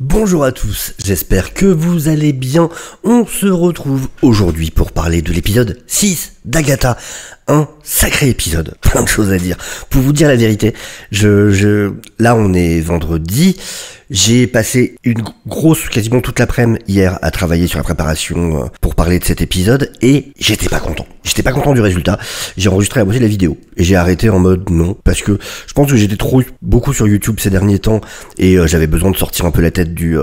Bonjour à tous, j'espère que vous allez bien. On se retrouve aujourd'hui pour parler de l'épisode 6 d'Agatha. Un sacré épisode, plein de choses à dire. Pour vous dire la vérité, là on est vendredi, j'ai passé une grosse, quasiment toute l'après-midi hier à travailler sur la préparation pour parler de cet épisode et j'étais pas content. J'étais pas content du résultat. J'ai enregistré la moitié de la vidéo et j'ai arrêté en mode non parce que je pense que j'étais beaucoup sur YouTube ces derniers temps et j'avais besoin de sortir un peu la tête du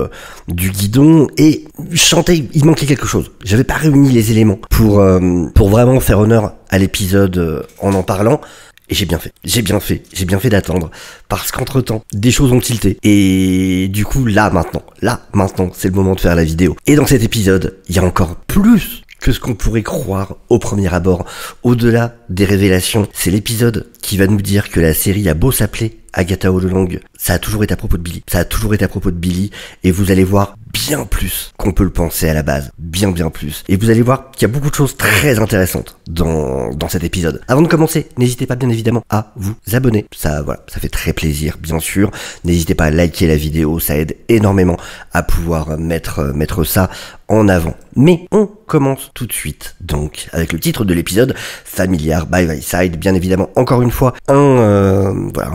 guidon et je sentais il manquait quelque chose. J'avais pas réuni les éléments pour vraiment faire honneur à l'épisode en parlant. Et j'ai bien fait d'attendre, parce qu'entre-temps, des choses ont tilté, et du coup, là, maintenant, c'est le moment de faire la vidéo. Et dans cet épisode, il y a encore plus que ce qu'on pourrait croire au premier abord. Au-delà des révélations, c'est l'épisode qui va nous dire que la série a beau s'appeler Agatha All Along, ça a toujours été à propos de Billy. Et vous allez voir bien plus qu'on peut le penser à la base. Bien plus. Et vous allez voir qu'il y a beaucoup de choses très intéressantes dans cet épisode. Avant de commencer, n'hésitez pas bien évidemment à vous abonner. Ça fait très plaisir, bien sûr. N'hésitez pas à liker la vidéo, ça aide énormément à pouvoir mettre ça en avant. Mais on commence tout de suite, donc, avec le titre de l'épisode, Familiar by My Side. Bien évidemment, encore une fois, un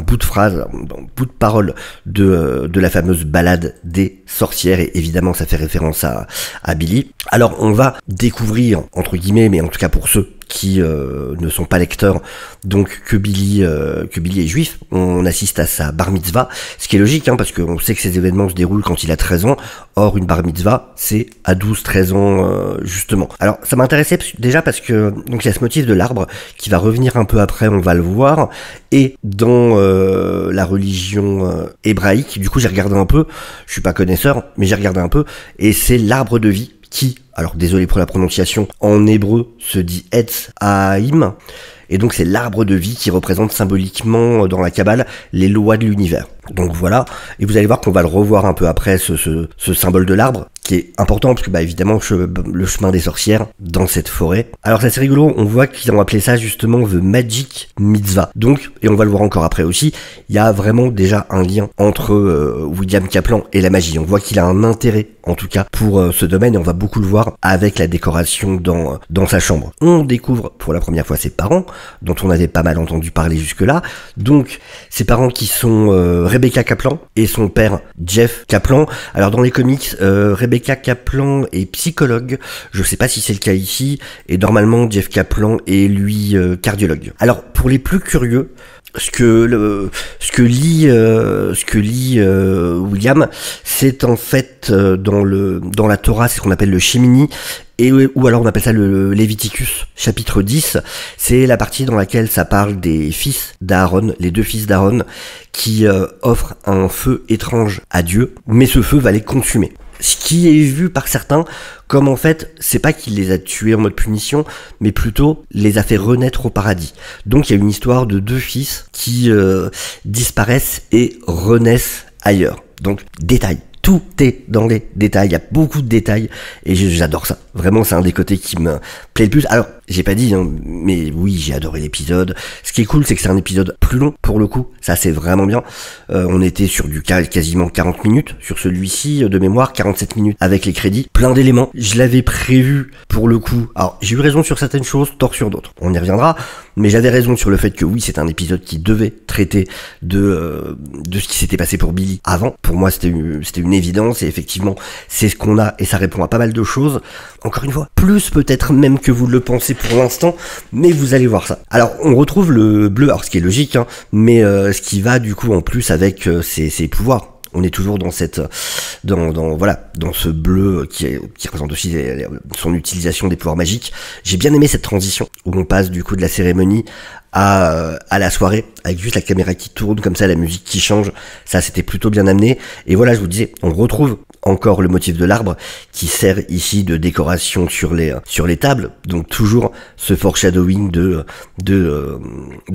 bout de phrase, un bout de parole de la fameuse ballade des sorcières, et évidemment, ça fait référence à Billy. Alors, on va découvrir, entre guillemets, mais en tout cas pour ceux qui ne sont pas lecteurs, donc que Billy est juif. On assiste à sa bar mitzvah, ce qui est logique, parce qu'on sait que ces événements se déroulent quand il a 13 ans, or une bar mitzvah, c'est à 12-13 ans, justement. Alors, ça m'intéressait déjà parce que, donc il y a ce motif de l'arbre, qui va revenir un peu après, on va le voir, et dans la religion hébraïque, du coup j'ai regardé un peu, je suis pas connaisseur, mais j'ai regardé un peu, et c'est l'arbre de vie, qui, alors désolé pour la prononciation, en hébreu se dit Etz Haïm, et donc c'est l'arbre de vie qui représente symboliquement dans la Kabbale les lois de l'univers. Donc voilà, et vous allez voir qu'on va le revoir un peu après, ce symbole de l'arbre, qui est important, parce que évidemment le chemin des sorcières dans cette forêt. Alors c'est assez rigolo, on voit qu'ils ont appelé ça justement The Magic Mitzvah. Donc, et on va le voir encore après aussi, il y a vraiment déjà un lien entre William Kaplan et la magie. On voit qu'il a un intérêt, en tout cas, pour ce domaine, et on va beaucoup le voir avec la décoration dans sa chambre. On découvre pour la première fois ses parents, dont on avait pas mal entendu parler jusque-là. Donc, ses parents qui sont Rebecca Kaplan et son père Jeff Kaplan. Alors dans les comics, Rebecca Kaplan est psychologue, je sais pas si c'est le cas ici, et normalement Jeff Kaplan est lui cardiologue. Alors pour les plus curieux, ce que lit William, c'est en fait dans la Torah, c'est ce qu'on appelle le Shemini, ou alors on appelle ça le Léviticus, chapitre 10, c'est la partie dans laquelle ça parle des fils d'Aaron, les deux fils d'Aaron, qui offrent un feu étrange à Dieu, mais ce feu va les consumer. Ce qui est vu par certains comme en fait, c'est pas qu'il les a tués en mode punition, mais plutôt les a fait renaître au paradis. Donc il y a une histoire de deux fils qui disparaissent et renaissent ailleurs. Donc détail. Tout est dans les détails, il y a beaucoup de détails et j'adore ça. Vraiment, c'est un des côtés qui me plaît le plus. Alors, j'ai pas dit, mais oui, j'ai adoré l'épisode. Ce qui est cool, c'est que c'est un épisode plus long, pour le coup. Ça, c'est vraiment bien. On était sur du quasiment 40 minutes. Sur celui-ci, de mémoire, 47 minutes avec les crédits. Plein d'éléments. Je l'avais prévu, pour le coup. Alors, j'ai eu raison sur certaines choses, tort sur d'autres. On y reviendra. Mais j'avais raison sur le fait que oui, c'est un épisode qui devait traiter de ce qui s'était passé pour Billy avant. Pour moi, c'était une évidence, et effectivement, c'est ce qu'on a, et ça répond à pas mal de choses. Encore une fois, plus peut-être même que vous le pensez pour l'instant, mais vous allez voir ça. Alors, on retrouve le bleu, alors ce qui est logique, mais ce qui va du coup en plus avec ses pouvoirs. On est toujours dans dans ce bleu qui représente aussi son utilisation des pouvoirs magiques. J'ai bien aimé cette transition où on passe du coup de la cérémonie à la soirée, avec juste la caméra qui tourne comme ça, la musique qui change. Ça, c'était plutôt bien amené. Et voilà, je vous disais, on retrouve encore le motif de l'arbre qui sert ici de décoration sur les tables. Donc toujours ce foreshadowing de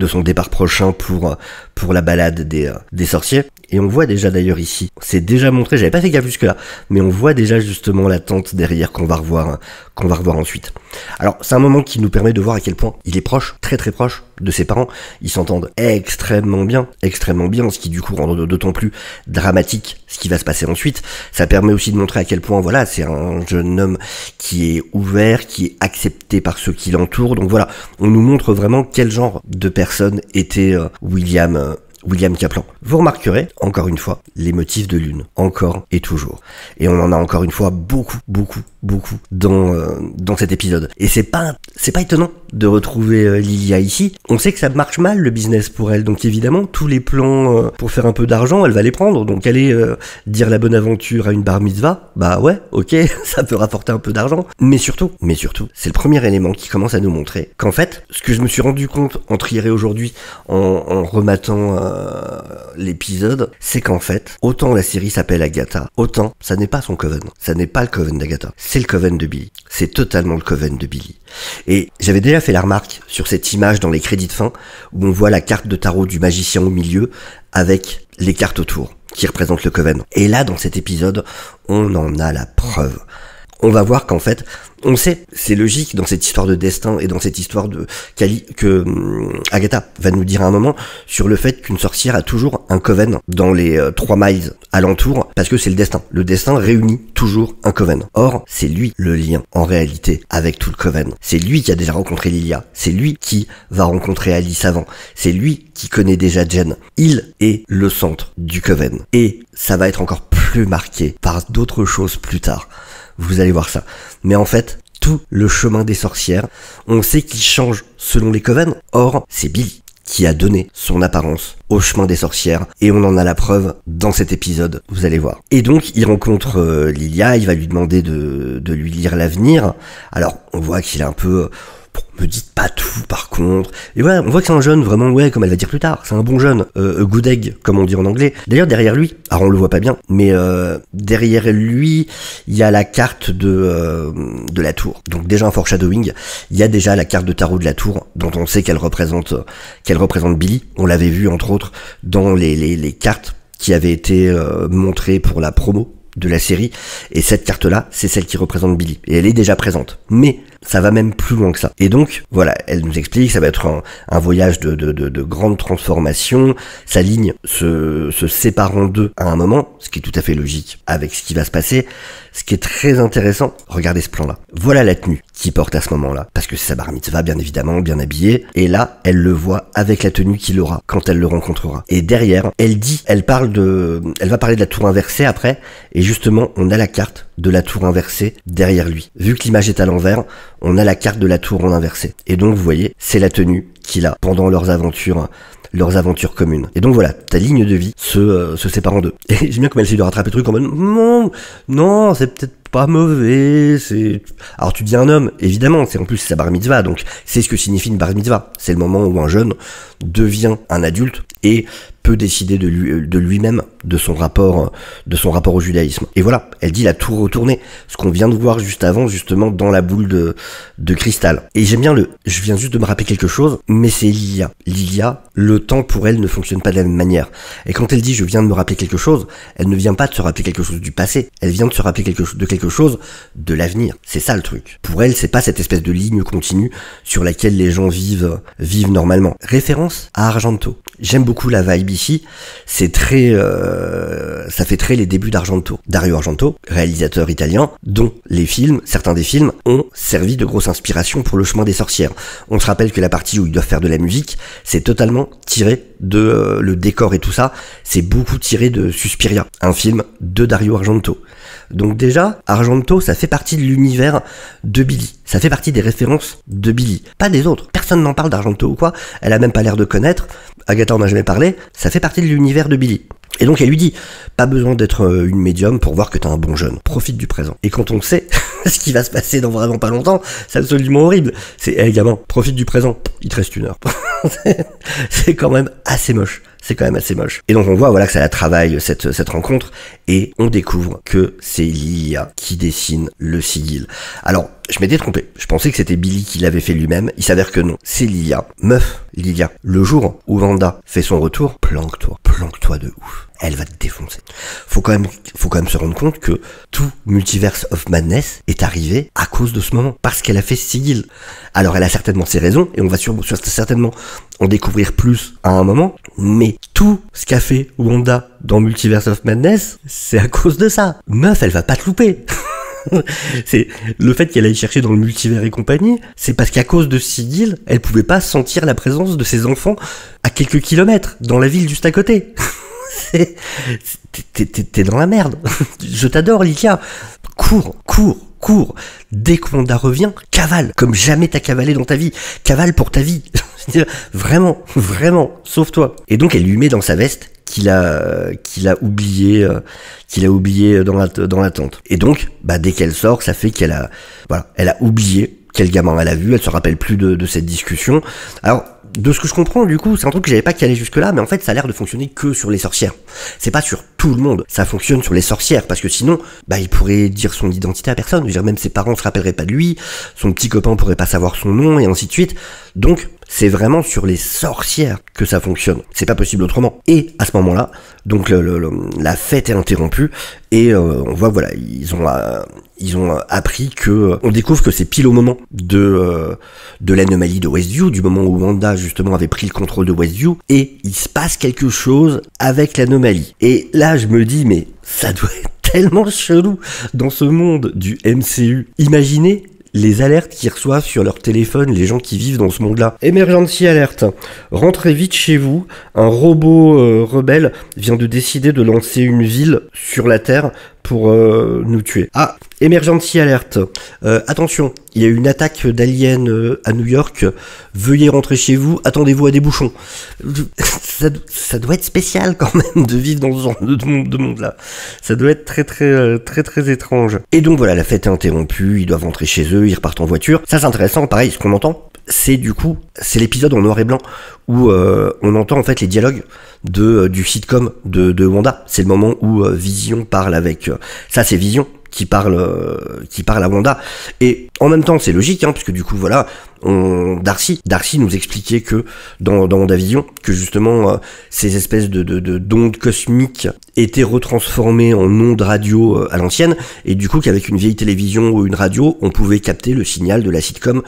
son départ prochain pour la balade des sorciers. Et on voit déjà d'ailleurs ici, c'est déjà montré, j'avais pas fait gaffe jusque là, mais on voit déjà justement la tente derrière qu'on va revoir ensuite. Alors c'est un moment qui nous permet de voir à quel point il est proche, très très proche de ses parents. Ils s'entendent extrêmement bien, ce qui du coup rend d'autant plus dramatique ce qui va se passer ensuite. Ça permet aussi de montrer à quel point, voilà, c'est un jeune homme qui est ouvert, qui est accepté par ceux qui l'entourent. Donc voilà, on nous montre vraiment quel genre de personne était William Kaplan. Vous remarquerez, encore une fois, les motifs de lune, encore et toujours. Et on en a encore une fois beaucoup dans cet épisode. Et c'est pas étonnant de retrouver Lilia ici. On sait que ça marche mal le business pour elle, donc évidemment tous les plans pour faire un peu d'argent, elle va les prendre. Donc aller dire la bonne aventure à une bar mitzvah, bah ouais, ok, ça peut rapporter un peu d'argent. Mais surtout, c'est le premier élément qui commence à nous montrer qu'en fait, ce que je me suis rendu compte entre hier et aujourd'hui en rematant l'épisode, c'est qu'en fait, autant la série s'appelle Agatha, autant ça n'est pas son coven, ça n'est pas le coven d'Agatha, c'est le coven de Billy. C'est totalement le coven de Billy. Et j'avais déjà fait la remarque sur cette image dans les crédits de fin où on voit la carte de tarot du magicien au milieu avec les cartes autour qui représentent le coven. Et là, dans cet épisode, on en a la preuve. On va voir qu'en fait, on sait, c'est logique dans cette histoire de destin et dans cette histoire que Agatha va nous dire à un moment sur le fait qu'une sorcière a toujours un coven dans les 3 miles alentour parce que c'est le destin. Le destin réunit toujours un coven. Or, c'est lui le lien en réalité avec tout le coven. C'est lui qui a déjà rencontré Lilia. C'est lui qui va rencontrer Alice avant. C'est lui qui connaît déjà Jen. Il est le centre du coven. Et ça va être encore plus marqué par d'autres choses plus tard. Vous allez voir ça. Mais en fait, tout le chemin des sorcières, on sait qu'il change selon les covens. Or, c'est Billy qui a donné son apparence au chemin des sorcières. Et on en a la preuve dans cet épisode, vous allez voir. Et donc, il rencontre Lilia, il va lui demander de lui lire l'avenir. Alors, on voit qu'il est un peu... me dites pas tout par contre. Et voilà, on voit que c'est un jeune vraiment, ouais, comme elle va dire plus tard, c'est un bon jeune, good egg, comme on dit en anglais. D'ailleurs, derrière lui, alors on le voit pas bien, mais derrière lui, il y a la carte de la tour. Donc déjà un foreshadowing, il y a déjà la carte de tarot de la tour, dont on sait qu'elle représente Billy. On l'avait vu entre autres dans les cartes qui avaient été montrées pour la promo de la série, et cette carte-là, c'est celle qui représente Billy, et elle est déjà présente. Mais ça va même plus loin que ça. Et donc, voilà, elle nous explique que ça va être un voyage de grande transformation. Sa ligne se sépare en deux à un moment, ce qui est tout à fait logique avec ce qui va se passer. Ce qui est très intéressant, regardez ce plan-là. Voilà la tenue qu'il porte à ce moment-là, parce que c'est sa bar mitzvah, bien évidemment, bien habillée. Et là, elle le voit avec la tenue qu'il aura quand elle le rencontrera. Et derrière, elle va parler de la tour inversée après, et justement, on a la carte de la tour inversée derrière lui. Vu que l'image est à l'envers, on a la carte de la tour en inversé. Et donc, vous voyez, c'est la tenue qu'il a pendant leurs aventures communes. Et donc voilà, ta ligne de vie se sépare en deux. Et j'aime bien comme elle essaie de rattraper le truc en mode non, c'est peut-être pas mauvais, alors tu dis un homme, évidemment, en plus c'est sa bar mitzvah, donc c'est ce que signifie une bar mitzvah. C'est le moment où un jeune devient un adulte et peut décider de lui-même, de son rapport au judaïsme. Et voilà, elle dit la tour retournée, ce qu'on vient de voir juste avant, justement, dans la boule de cristal. Et j'aime bien je viens juste de me rappeler quelque chose, mais c'est Lilia. Lilia, le temps pour elle ne fonctionne pas de la même manière. Et quand elle dit je viens de me rappeler quelque chose, elle ne vient pas de se rappeler quelque chose du passé, elle vient de se rappeler quelque chose de l'avenir. C'est ça le truc. Pour elle, c'est pas cette espèce de ligne continue sur laquelle les gens vivent normalement. Référence à Argento. J'aime beaucoup la vibe ici. C'est très, ça fait très les débuts d'Argento. Dario Argento, réalisateur italien, dont certains des films ont servi de grosse inspiration pour le chemin des sorcières. On se rappelle que la partie où ils doivent faire de la musique, c'est totalement tiré de le décor et tout ça. C'est beaucoup tiré de Suspiria, un film de Dario Argento. Donc déjà, Argento, ça fait partie de l'univers de Billy. Ça fait partie des références de Billy. Pas des autres. Personne n'en parle d'Argento ou quoi. Elle a même pas l'air de connaître. Agatha en a jamais parlé. Ça fait partie de l'univers de Billy. Et donc elle lui dit, pas besoin d'être une médium pour voir que t'es un bon jeune. Profite du présent. Et quand on sait ce qui va se passer dans vraiment pas longtemps, c'est absolument horrible. C'est, gamin, profite du présent. Il te reste 1 heure. C'est quand même assez moche. Et donc on voit que ça la travaille cette rencontre, et on découvre que c'est Lilia qui dessine le sigil. Alors, je m'étais trompé. Je pensais que c'était Billy qui l'avait fait lui-même. Il s'avère que non. C'est Lilia, meuf Lilia, le jour où Wanda fait son retour, planque-toi de ouf. Elle va te défoncer. Faut quand même se rendre compte que tout Multiverse of Madness est arrivé à cause de ce moment, parce qu'elle a fait Sigil. Alors elle a certainement ses raisons, et on va certainement en découvrir plus à un moment, mais tout ce qu'a fait Wanda dans Multiverse of Madness, c'est à cause de ça. Meuf, elle va pas te louper. C'est le fait qu'elle aille chercher dans le multivers et compagnie, c'est parce qu'à cause de Sigil, elle pouvait pas sentir la présence de ses enfants à quelques kilomètres, dans la ville juste à côté. T'es dans la merde. Je t'adore, Lilia. Cours. Dès que Wanda revient, cavale, comme jamais t'as cavalé dans ta vie. Cavale pour ta vie. Vraiment, sauve-toi. Et donc elle lui met dans sa veste qu'il a oublié dans la tente. Et donc, dès qu'elle sort, ça fait qu'elle a oublié quel gamin elle a vu, elle se rappelle plus de cette discussion. Alors, de ce que je comprends, du coup, c'est un truc que j'avais pas calé jusque-là, mais en fait, ça a l'air de fonctionner que sur les sorcières. C'est pas sur tout le monde, ça fonctionne sur les sorcières, parce que sinon, il pourrait dire son identité à personne. Je veux dire, même ses parents se rappelleraient pas de lui, son petit copain pourrait pas savoir son nom, et ainsi de suite. Donc, c'est vraiment sur les sorcières que ça fonctionne. C'est pas possible autrement. Et à ce moment-là, donc la fête est interrompue et on voit ils ont appris que on découvre que c'est pile au moment de l'anomalie de Westview, du moment où Wanda justement avait pris le contrôle de Westview, et il se passe quelque chose avec l'anomalie. Et là, je me dis, mais ça doit être tellement chelou dans ce monde du MCU. Imaginez les alertes qu'ils reçoivent sur leur téléphone, les gens qui vivent dans ce monde-là. Emergency alert. Rentrez vite chez vous. Un robot rebelle vient de décider de lancer une ville sur la Terre pour nous tuer. Ah, emergency alert. Attention, il y a eu une attaque d'aliens à New York. Veuillez rentrer chez vous. Attendez-vous à des bouchons. Ça doit être spécial quand même de vivre dans ce genre de monde-là. Ça doit être très étrange. Et donc voilà, la fête est interrompue. Ils doivent rentrer chez eux. Ils repartent en voiture. Ça c'est intéressant. Pareil, ce qu'on entend, c'est l'épisode en noir et blanc où on entend en fait les dialogues du sitcom de Wanda. C'est le moment où Vision parle avec... ça c'est Vision qui parle à Wanda. Et en même temps c'est logique, puisque du coup voilà, Darcy nous expliquait que dans WandaVision, que justement ces espèces d'ondes cosmiques étaient retransformées en ondes radio à l'ancienne, et du coup qu'avec une vieille télévision ou une radio, on pouvait capter le signal de la sitcom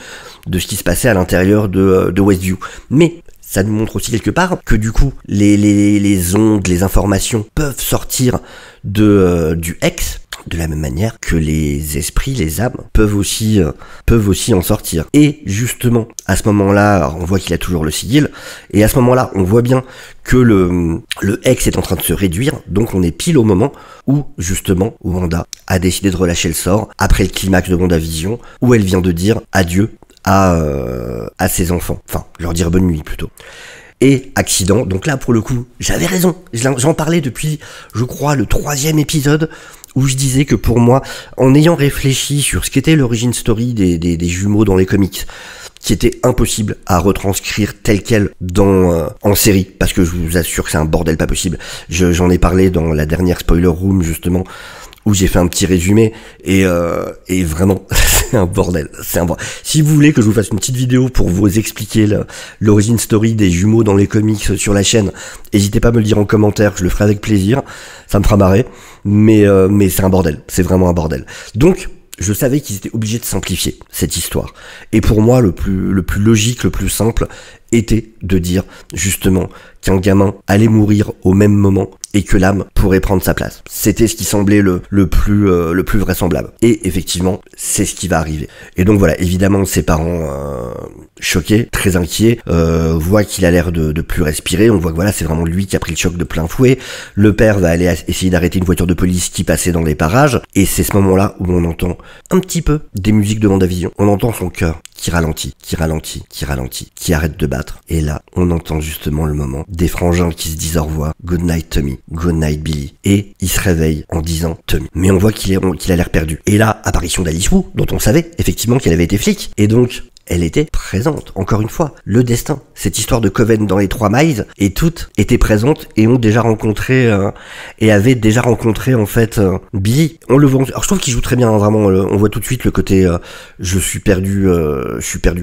de ce qui se passait à l'intérieur de Westview. Mais ça nous montre aussi quelque part que du coup les ondes, les informations peuvent sortir du X, de la même manière que les esprits, les âmes peuvent aussi en sortir. Et justement, à ce moment-là, on voit qu'il a toujours le sigil, et à ce moment-là, on voit bien que le X est en train de se réduire, donc on est pile au moment où, justement, Wanda a décidé de relâcher le sort, après le climax de WandaVision, où elle vient de dire adieu à ses enfants. Enfin, leur dire bonne nuit plutôt. Et accident, donc là pour le coup, j'avais raison, j'en parlais depuis, je crois, le 3e épisode, où je disais que pour moi, en ayant réfléchi sur ce qu'était l'origin story des jumeaux dans les comics, qui était impossible à retranscrire tel quel en série, parce que je vous assure que c'est un bordel pas possible. J'en ai parlé dans la dernière spoiler room justement, où j'ai fait un petit résumé, et vraiment, c'est un bordel. Si vous voulez que je vous fasse une petite vidéo pour vous expliquer l'origin story des jumeaux dans les comics sur la chaîne, n'hésitez pas à me le dire en commentaire, je le ferai avec plaisir, ça me fera marrer, mais c'est un bordel, c'est vraiment un bordel. Donc, je savais qu'ils étaient obligés de simplifier cette histoire. Et pour moi, le plus logique, le plus simple, était de dire, justement, qu'un gamin allait mourir au même moment et que l'âme pourrait prendre sa place. C'était ce qui semblait le plus vraisemblable. Et effectivement, c'est ce qui va arriver. Et donc voilà, évidemment, ses parents choqués, très inquiets, voient qu'il a l'air de plus respirer. On voit que voilà, c'est vraiment lui qui a pris le choc de plein fouet. Le père va aller essayer d'arrêter une voiture de police qui passait dans les parages. Et c'est ce moment-là où on entend un petit peu des musiques de WandaVision. On entend son cœur qui ralentit, qui arrête de battre. Et là, on entend justement le moment des frangins qui se disent au revoir. Good night Tommy, good night Billy. Et il se réveille en disant Tommy. Mais on voit qu'il a l'air perdu. Et là, apparition d'Alice Wu, dont on savait effectivement qu'elle avait été flic. Et donc, elle était présente. Encore une fois, le destin, cette histoire de Coven dans les 3 miles, et toutes étaient présentes et ont déjà rencontré et avaient déjà rencontré en fait Billy. On le voit. Alors je trouve qu'il joue très bien, hein, vraiment. On voit tout de suite le côté je suis perdu.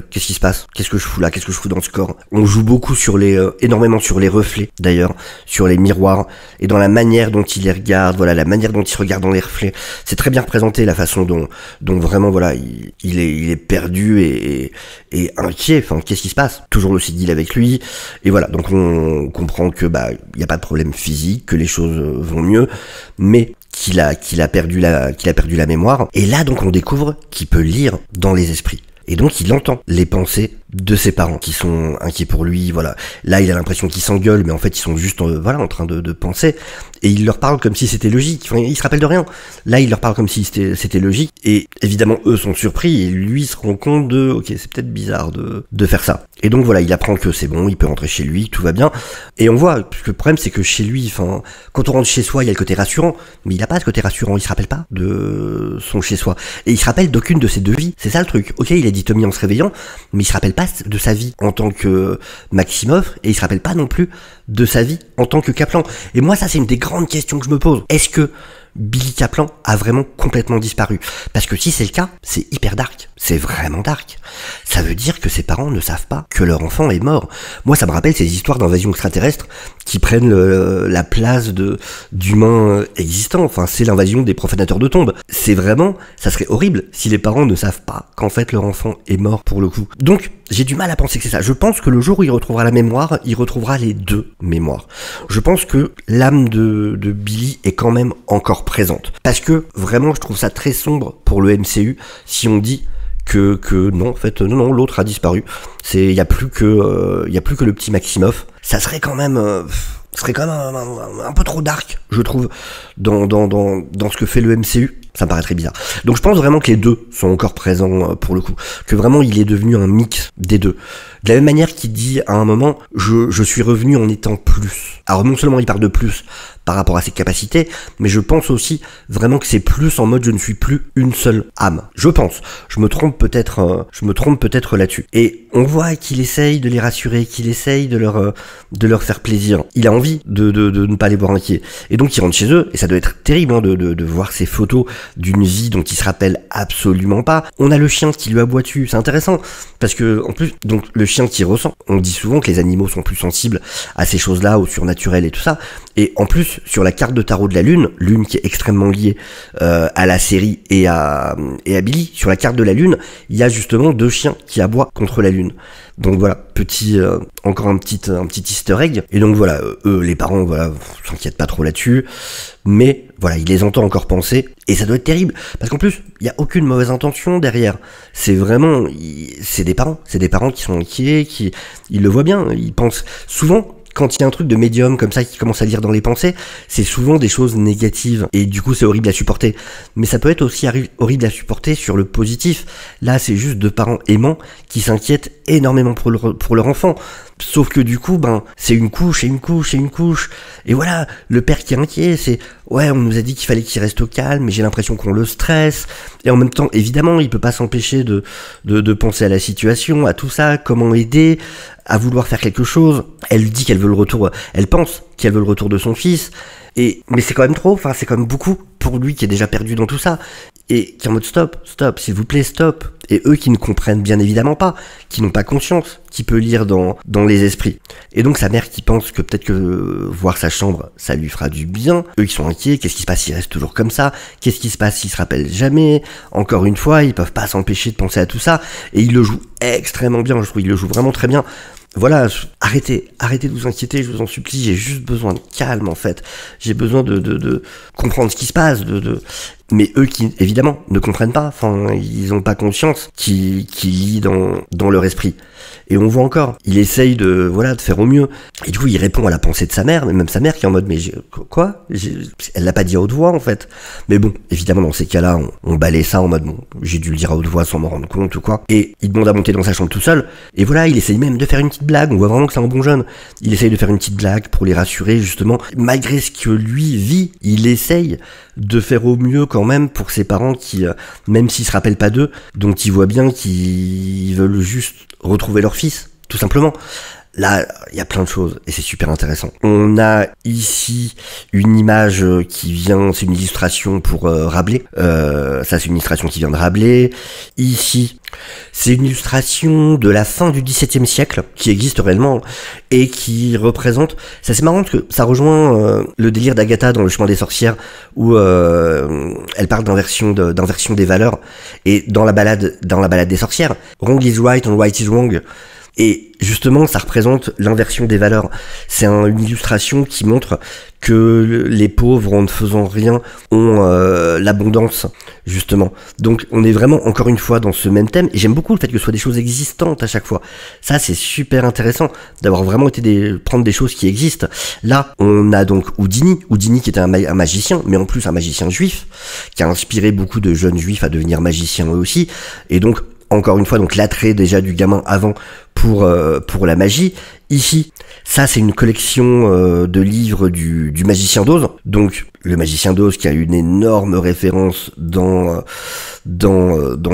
Qu'est-ce qui se passe? Qu'est-ce que je fous là? Qu'est-ce que je fous dans ce corps? On joue beaucoup sur énormément sur les reflets d'ailleurs, sur les miroirs et dans la manière dont il les regarde. Voilà, la manière dont il se regarde dans les reflets. C'est très bien représenté la façon dont vraiment voilà il est perdu et inquiet. Enfin, qu'est-ce qui se passe? Toujours le deal avec lui. Et voilà, donc on comprend que il y a pas de problème physique, que les choses vont mieux, mais qu'il a perdu la mémoire. Et là donc on découvre qu'il peut lire dans les esprits. Et donc il entend les pensées de ses parents qui sont inquiets pour lui, voilà. Là il a l'impression qu'ils s'engueulent, mais en fait ils sont juste en train de penser. Et il leur parle comme si c'était logique, enfin, il se rappelle de rien. Là il leur parle comme si c'était logique. Et évidemment eux sont surpris et lui se rend compte de ok, c'est peut-être bizarre de faire ça. Et donc voilà, il apprend que c'est bon, il peut rentrer chez lui, tout va bien. Et on voit, parce que le problème c'est que chez lui, enfin, quand on rentre chez soi, il y a le côté rassurant, mais il a pas ce côté rassurant, il se rappelle pas de son chez soi. Et il se rappelle d'aucune de ses 2 vies, c'est ça le truc. Ok, il a dit Tommy en se réveillant, mais il se rappelle pas de sa vie en tant que Maximoff, et il se rappelle pas non plus de sa vie en tant que Kaplan. Et moi ça c'est une des grandes questions que je me pose. Est-ce que Billy Kaplan a vraiment complètement disparu? Parce que si c'est le cas, c'est hyper dark. C'est vraiment dark. Ça veut dire que ses parents ne savent pas que leur enfant est mort. Moi, ça me rappelle ces histoires d'invasion extraterrestre qui prennent la place d'humains existants. Enfin, c'est l'invasion des profanateurs de tombes. C'est vraiment, ça serait horrible si les parents ne savent pas qu'en fait leur enfant est mort pour le coup. Donc, j'ai du mal à penser que c'est ça. Je pense que le jour où il retrouvera la mémoire, il retrouvera les 2 mémoires. Je pense que l'âme de Billy est quand même encore présente. Parce que vraiment, je trouve ça très sombre pour le MCU si on dit que non, en fait, non, l'autre a disparu. Il y a plus que le petit Maximoff. Ça serait quand même un peu trop dark, je trouve, dans ce que fait le MCU. Ça me paraît très bizarre. Donc je pense vraiment que les 2 sont encore présents pour le coup. Que vraiment il est devenu un mix des 2. De la même manière qu'il dit à un moment, je suis revenu en étant plus. Alors non seulement il parle de plus par rapport à ses capacités, mais je pense aussi vraiment que c'est plus en mode je ne suis plus une seule âme. Je pense. Je me trompe peut-être là-dessus. Et on voit qu'il essaye de les rassurer, qu'il essaye de leur faire plaisir. Il a envie de ne pas les voir inquiets. Et donc il rentre chez eux, et ça doit être terrible hein, de voir ces photos d'une vie dont il se rappelle absolument pas. On a le chien qui lui aboie dessus, c'est intéressant, parce que en plus, donc le chien qui ressent, on dit souvent que les animaux sont plus sensibles à ces choses-là, au surnaturel et tout ça, et en plus, sur la carte de tarot de la lune qui est extrêmement liée à la série et à Billy, sur la carte de la lune, il y a justement 2 chiens qui aboient contre la lune. Donc voilà, encore un petit easter egg. Et donc voilà, eux, les parents, voilà, s'inquiètent pas trop là-dessus. Mais voilà, il les entend encore penser. Et ça doit être terrible. Parce qu'en plus, il n'y a aucune mauvaise intention derrière. C'est vraiment, c'est des parents qui sont inquiets, ils le voient bien. Ils pensent souvent, quand il y a un truc de médium comme ça qui commence à lire dans les pensées, c'est souvent des choses négatives. Et du coup, c'est horrible à supporter. Mais ça peut être aussi horrible à supporter sur le positif. Là, c'est juste 2 parents aimants qui s'inquiètent énormément pour leur enfant. Sauf que du coup, c'est une couche et une couche et une couche. Et voilà, le père qui est inquiet, c'est ouais, on nous a dit qu'il fallait qu'il reste au calme, mais j'ai l'impression qu'on le stresse. Et en même temps, évidemment, il peut pas s'empêcher de penser à la situation, à tout ça, comment aider, à vouloir faire quelque chose. Elle lui dit qu'elle veut le retour, elle pense qu'elle veut le retour de son fils. Mais c'est quand même trop, enfin, c'est quand même beaucoup pour lui qui est déjà perdu dans tout ça. Et qui est en mode stop, s'il vous plaît, stop. Et eux qui ne comprennent bien évidemment pas, qui n'ont pas conscience, qui peut lire dans les esprits. Et donc sa mère qui pense que peut-être que voir sa chambre, ça lui fera du bien. Eux qui sont inquiets, qu'est-ce qui se passe s'il reste toujours comme ça? Qu'est-ce qui se passe s'il se rappelle jamais? Encore une fois, ils peuvent pas s'empêcher de penser à tout ça. Et il le joue extrêmement bien, je trouve, il le joue vraiment très bien. Voilà, arrêtez de vous inquiéter, je vous en supplie, j'ai juste besoin de calme en fait. J'ai besoin de comprendre ce qui se passe, mais eux qui, évidemment, ne comprennent pas, enfin, ils ont pas conscience qui lit dans leur esprit. Et on voit encore, il essaye de faire au mieux. Et du coup, il répond à la pensée de sa mère, mais même sa mère qui est en mode, mais quoi? Elle l'a pas dit à haute voix, en fait. Mais bon, évidemment, dans ces cas-là, on balaye ça en mode, bon, j'ai dû le dire à haute voix sans m'en rendre compte ou quoi. Et il demande à monter dans sa chambre tout seul. Et voilà, il essaye même de faire une petite blague. On voit vraiment que c'est un bon jeune. Il essaye de faire une petite blague pour les rassurer, justement. Malgré ce que lui vit, il essaye de faire au mieux quand même pour ses parents qui, même s'ils se rappellent pas d'eux, donc ils voient bien qu'ils veulent juste retrouver leur fils, tout simplement. Là, il y a plein de choses et c'est super intéressant. On a ici une image qui vient, c'est une illustration pour Rabelais. Ça, c'est une illustration qui vient de Rabelais. Ici, c'est une illustration de la fin du XVIIe siècle qui existe réellement et qui représente. Ça, c'est marrant parce que ça rejoint le délire d'Agatha dans Le Chemin des Sorcières où elle parle d'inversion des valeurs et dans la balade des sorcières, wrong is right and right is wrong. Et justement, ça représente l'inversion des valeurs. C'est une illustration qui montre que les pauvres, en ne faisant rien, ont l'abondance, justement. Donc, on est vraiment, encore une fois, dans ce même thème. Et j'aime beaucoup le fait que ce soit des choses existantes à chaque fois. Ça, c'est super intéressant d'avoir vraiment été prendre des choses qui existent. Là, on a donc Houdini qui était un magicien, mais en plus un magicien juif, qui a inspiré beaucoup de jeunes juifs à devenir magiciens eux aussi. Et donc, encore une fois, donc l'attrait déjà du gamin avant pour la magie. Ici, ça c'est une collection de livres du magicien d'Oz. Donc le magicien d'Oz qui a une énorme référence dans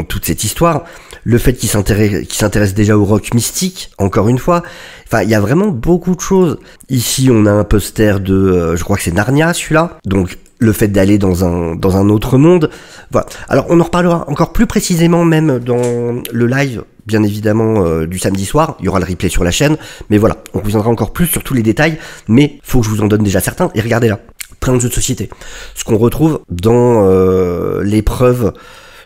toute cette histoire. Le fait qu'il s'intéresse déjà au rock mystique, encore une fois. Enfin, il y a vraiment beaucoup de choses. Ici, on a un poster de, je crois que c'est Narnia, celui-là. Donc le fait d'aller dans un autre monde. Voilà. Alors on en reparlera encore plus précisément même dans le live, bien évidemment, du samedi soir. Il y aura le replay sur la chaîne. Mais voilà, on reviendra encore plus sur tous les détails. Mais faut que je vous en donne déjà certains. Et regardez là, plein de jeux de société. Ce qu'on retrouve dans l'épreuve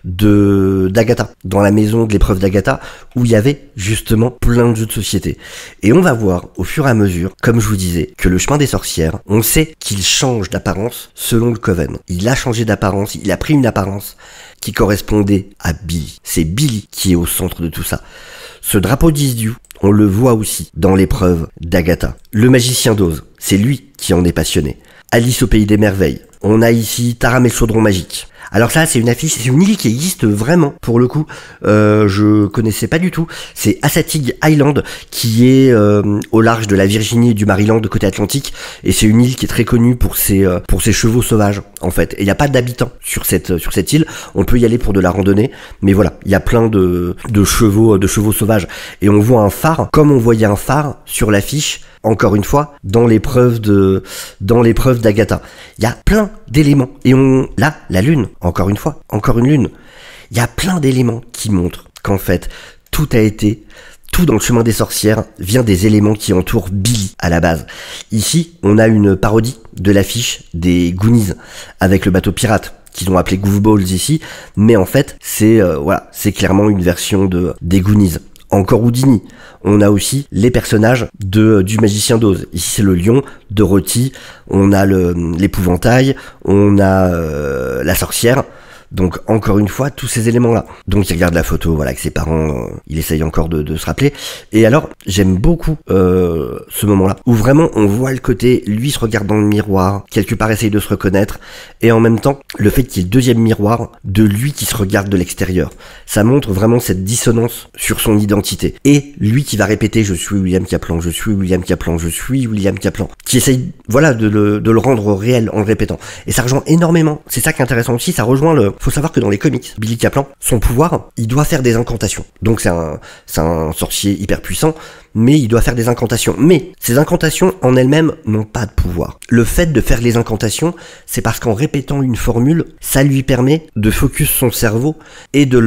d'Agatha, dans la maison de l'épreuve d'Agatha, où il y avait justement plein de jeux de société. Et on va voir au fur et à mesure, comme je vous disais, que le chemin des sorcières, on sait qu'il change d'apparence selon le Coven. Il a changé d'apparence, il a pris une apparence qui correspondait à Billy. C'est Billy qui est au centre de tout ça. Ce drapeau d'Isdiou, on le voit aussi dans l'épreuve d'Agatha. Le magicien d'Oz, c'est lui qui en est passionné. Alice au pays des merveilles. On a ici Taram et le chaudron magique. Alors ça, c'est une affiche, c'est une île qui existe vraiment, pour le coup. Je connaissais pas du tout. C'est Assateague Island, qui est au large de la Virginie et du Maryland, côté Atlantique. Et c'est une île qui est très connue pour ses chevaux sauvages, en fait. Et il n'y a pas d'habitants sur cette île. On peut y aller pour de la randonnée. Mais voilà, il y a plein de chevaux sauvages. Et on voit un phare, comme on voyait un phare sur l'affiche, encore une fois, dans l'épreuve d'Agatha. Il y a plein d'éléments. Et là, la lune, encore une fois, encore une lune. Il y a plein d'éléments qui montrent qu'en fait, tout dans le chemin des sorcières vient des éléments qui entourent Billy à la base. Ici, on a une parodie de l'affiche des Goonies avec le bateau pirate qu'ils ont appelé Goofballs ici, mais en fait, c'est clairement une version des Goonies. Encore Houdini. On a aussi les personnages du magicien d'Oz. Ici c'est le lion, Dorothy, on a l'épouvantail, on a la sorcière. Donc encore une fois, tous ces éléments-là. Donc il regarde la photo, voilà, avec ses parents, il essaye encore de se rappeler. Et alors, j'aime beaucoup ce moment-là, où vraiment on voit le côté, lui se regarde dans le miroir, quelque part essaye de se reconnaître, et en même temps, le fait qu'il y ait le deuxième miroir de lui qui se regarde de l'extérieur. Ça montre vraiment cette dissonance sur son identité. Et lui qui va répéter, je suis William Kaplan, je suis William Kaplan, je suis William Kaplan, qui essaye, voilà, de le rendre réel en le répétant. Et ça rejoint énormément, c'est ça qui est intéressant aussi, ça rejoint faut savoir que dans les comics, Billy Kaplan, son pouvoir, il doit faire des incantations. Donc c'est un sorcier hyper puissant, mais il doit faire des incantations. Mais ces incantations en elles-mêmes n'ont pas de pouvoir. Le fait de faire les incantations, c'est parce qu'en répétant une formule, ça lui permet de focus son cerveau et de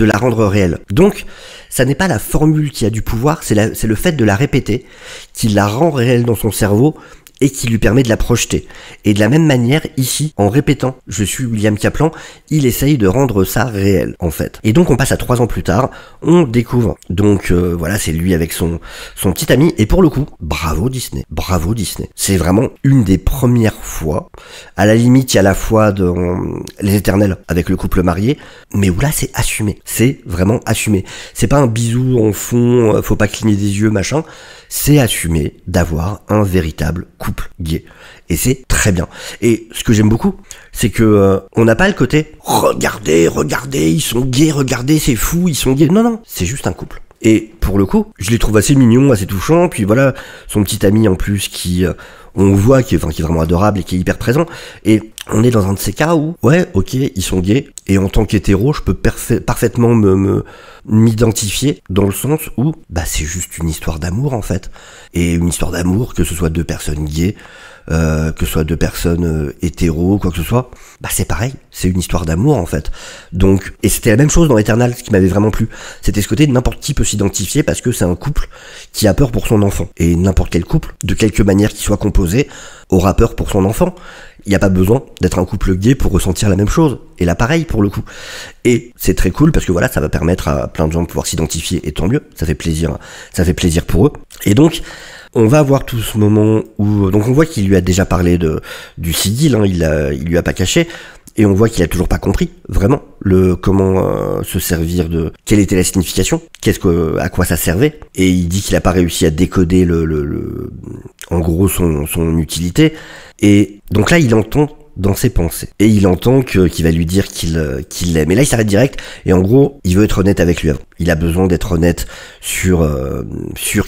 la rendre réelle. Donc, ça n'est pas la formule qui a du pouvoir, c'est le fait de la répéter qui la rend réelle dans son cerveau et qui lui permet de la projeter. Et de la même manière, ici, en répétant « Je suis William Kaplan », il essaye de rendre ça réel, en fait. Et donc, on passe à 3 ans plus tard, on découvre, donc, voilà, c'est lui avec son petit ami, et pour le coup, bravo Disney, bravo Disney. C'est vraiment une des premières fois, à la limite, il y a la fois dans Les Éternels, avec le couple marié, mais où là, c'est assumé. C'est vraiment assumé. C'est pas un bisou en fond, faut pas cligner des yeux, machin. C'est assumé d'avoir un véritable couple gay. Et c'est très bien. Et ce que j'aime beaucoup, c'est que on n'a pas le côté « Regardez, ils sont gays, regardez, c'est fou, ils sont gays ». Non, c'est juste un couple. Et pour le coup, je les trouve assez mignons, assez touchants. Puis voilà, son petit ami en plus qui... on voit qui est vraiment adorable et qui est hyper présent. Et on est dans un de ces cas où, ouais, ok, ils sont gays, et en tant qu'hétéro, je peux parfaitement m'identifier dans le sens où, bah, c'est juste une histoire d'amour, en fait. Et une histoire d'amour, que ce soit deux personnes gays, que ce soit deux personnes hétéros, quoi que ce soit, bah c'est pareil, c'est une histoire d'amour en fait. Donc, et c'était la même chose dans Eternal, ce qui m'avait vraiment plu, c'était ce côté de n'importe qui peut s'identifier parce que c'est un couple qui a peur pour son enfant. Et n'importe quel couple, de quelque manière qu'il soit composé, aura peur pour son enfant. Il n'y a pas besoin d'être un couple gay pour ressentir la même chose. Et là, pareil, pour le coup. Et c'est très cool parce que voilà, ça va permettre à plein de gens de pouvoir s'identifier, et tant mieux, ça fait plaisir pour eux. Et donc, on va avoir tout ce moment où, donc on voit qu'il lui a déjà parlé du sigil, hein, il lui a pas caché, et on voit qu'il a toujours pas compris, vraiment, comment se servir de, quelle était la signification, à quoi ça servait, et il dit qu'il a pas réussi à décoder en gros son utilité, et donc là il entend dans ses pensées. Et il entend qu'il va lui dire qu'il l'aime. Et là, il s'arrête direct. Et en gros, il veut être honnête avec lui avant. Il a besoin d'être honnête sur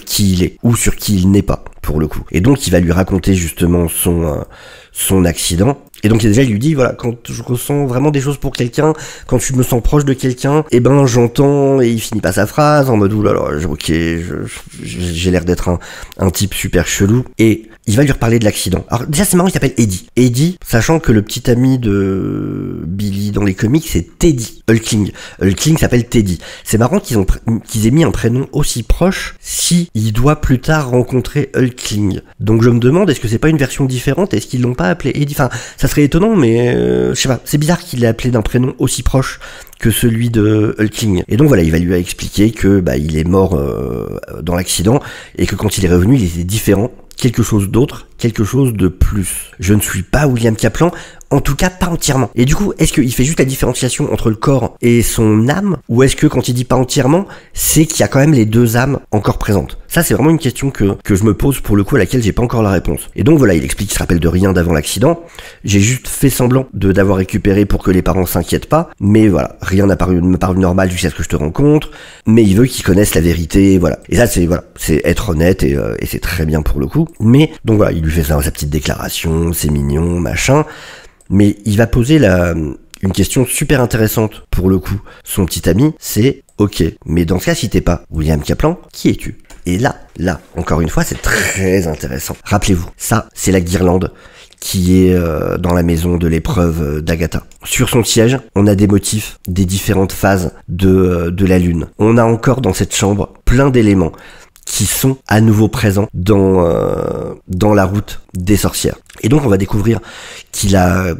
qui il est. Ou sur qui il n'est pas, pour le coup. Et donc, il va lui raconter justement son accident. Et donc déjà il lui dit, voilà, quand je ressens vraiment des choses pour quelqu'un, quand je me sens proche de quelqu'un, eh ben j'entends, et il finit pas sa phrase en mode, oulala, ok, j'ai l'air d'être un type super chelou. Et il va lui reparler de l'accident. Alors déjà c'est marrant, il s'appelle Eddie. Eddie, sachant que le petit ami de Billy dans les comics c'est Teddy Hulkling. Hulkling s'appelle Teddy. C'est marrant qu'ils aient mis un prénom aussi proche si il doit plus tard rencontrer Hulkling. Donc je me demande, est-ce que c'est pas une version différente? Est-ce qu'ils l'ont pas appelé Eddie? Enfin, ça serait étonnant, mais je sais pas. C'est bizarre qu'il l'ait appelé d'un prénom aussi proche que celui de Hulkling. Et donc voilà, il va lui expliquer que bah il est mort dans l'accident et que quand il est revenu, il était différent, quelque chose d'autre, quelque chose de plus. Je ne suis pas William Kaplan, en tout cas pas entièrement. Et du coup, est-ce qu'il fait juste la différenciation entre le corps et son âme, ou est-ce que quand il dit pas entièrement, c'est qu'il y a quand même les deux âmes encore présentes? Ça, c'est vraiment une question que je me pose pour le coup, à laquelle j'ai pas encore la réponse. Et donc voilà, il explique qu'il se rappelle de rien d'avant l'accident. J'ai juste fait semblant d'avoir récupéré pour que les parents s'inquiètent pas, mais voilà, rien n'a me paru normal jusqu'à ce que je te rencontre, mais il veut qu'ils connaissent la vérité, voilà. Et ça, c'est être honnête, et c'est très bien pour le coup. Mais, donc voilà, il lui fait sa petite déclaration, c'est mignon, machin. Mais il va poser une question super intéressante pour le coup. Son petit ami, c'est ok, mais dans ce cas, si t'es pas William Kaplan, qui es-tu? Et là, encore une fois, c'est très intéressant. Rappelez-vous, ça, c'est la guirlande qui est dans la maison de l'épreuve d'Agatha. Sur son siège, on a des motifs des différentes phases de la lune. On a encore dans cette chambre plein d'éléments qui sont à nouveau présents dans la route des sorcières. Et donc on va découvrir qu'il a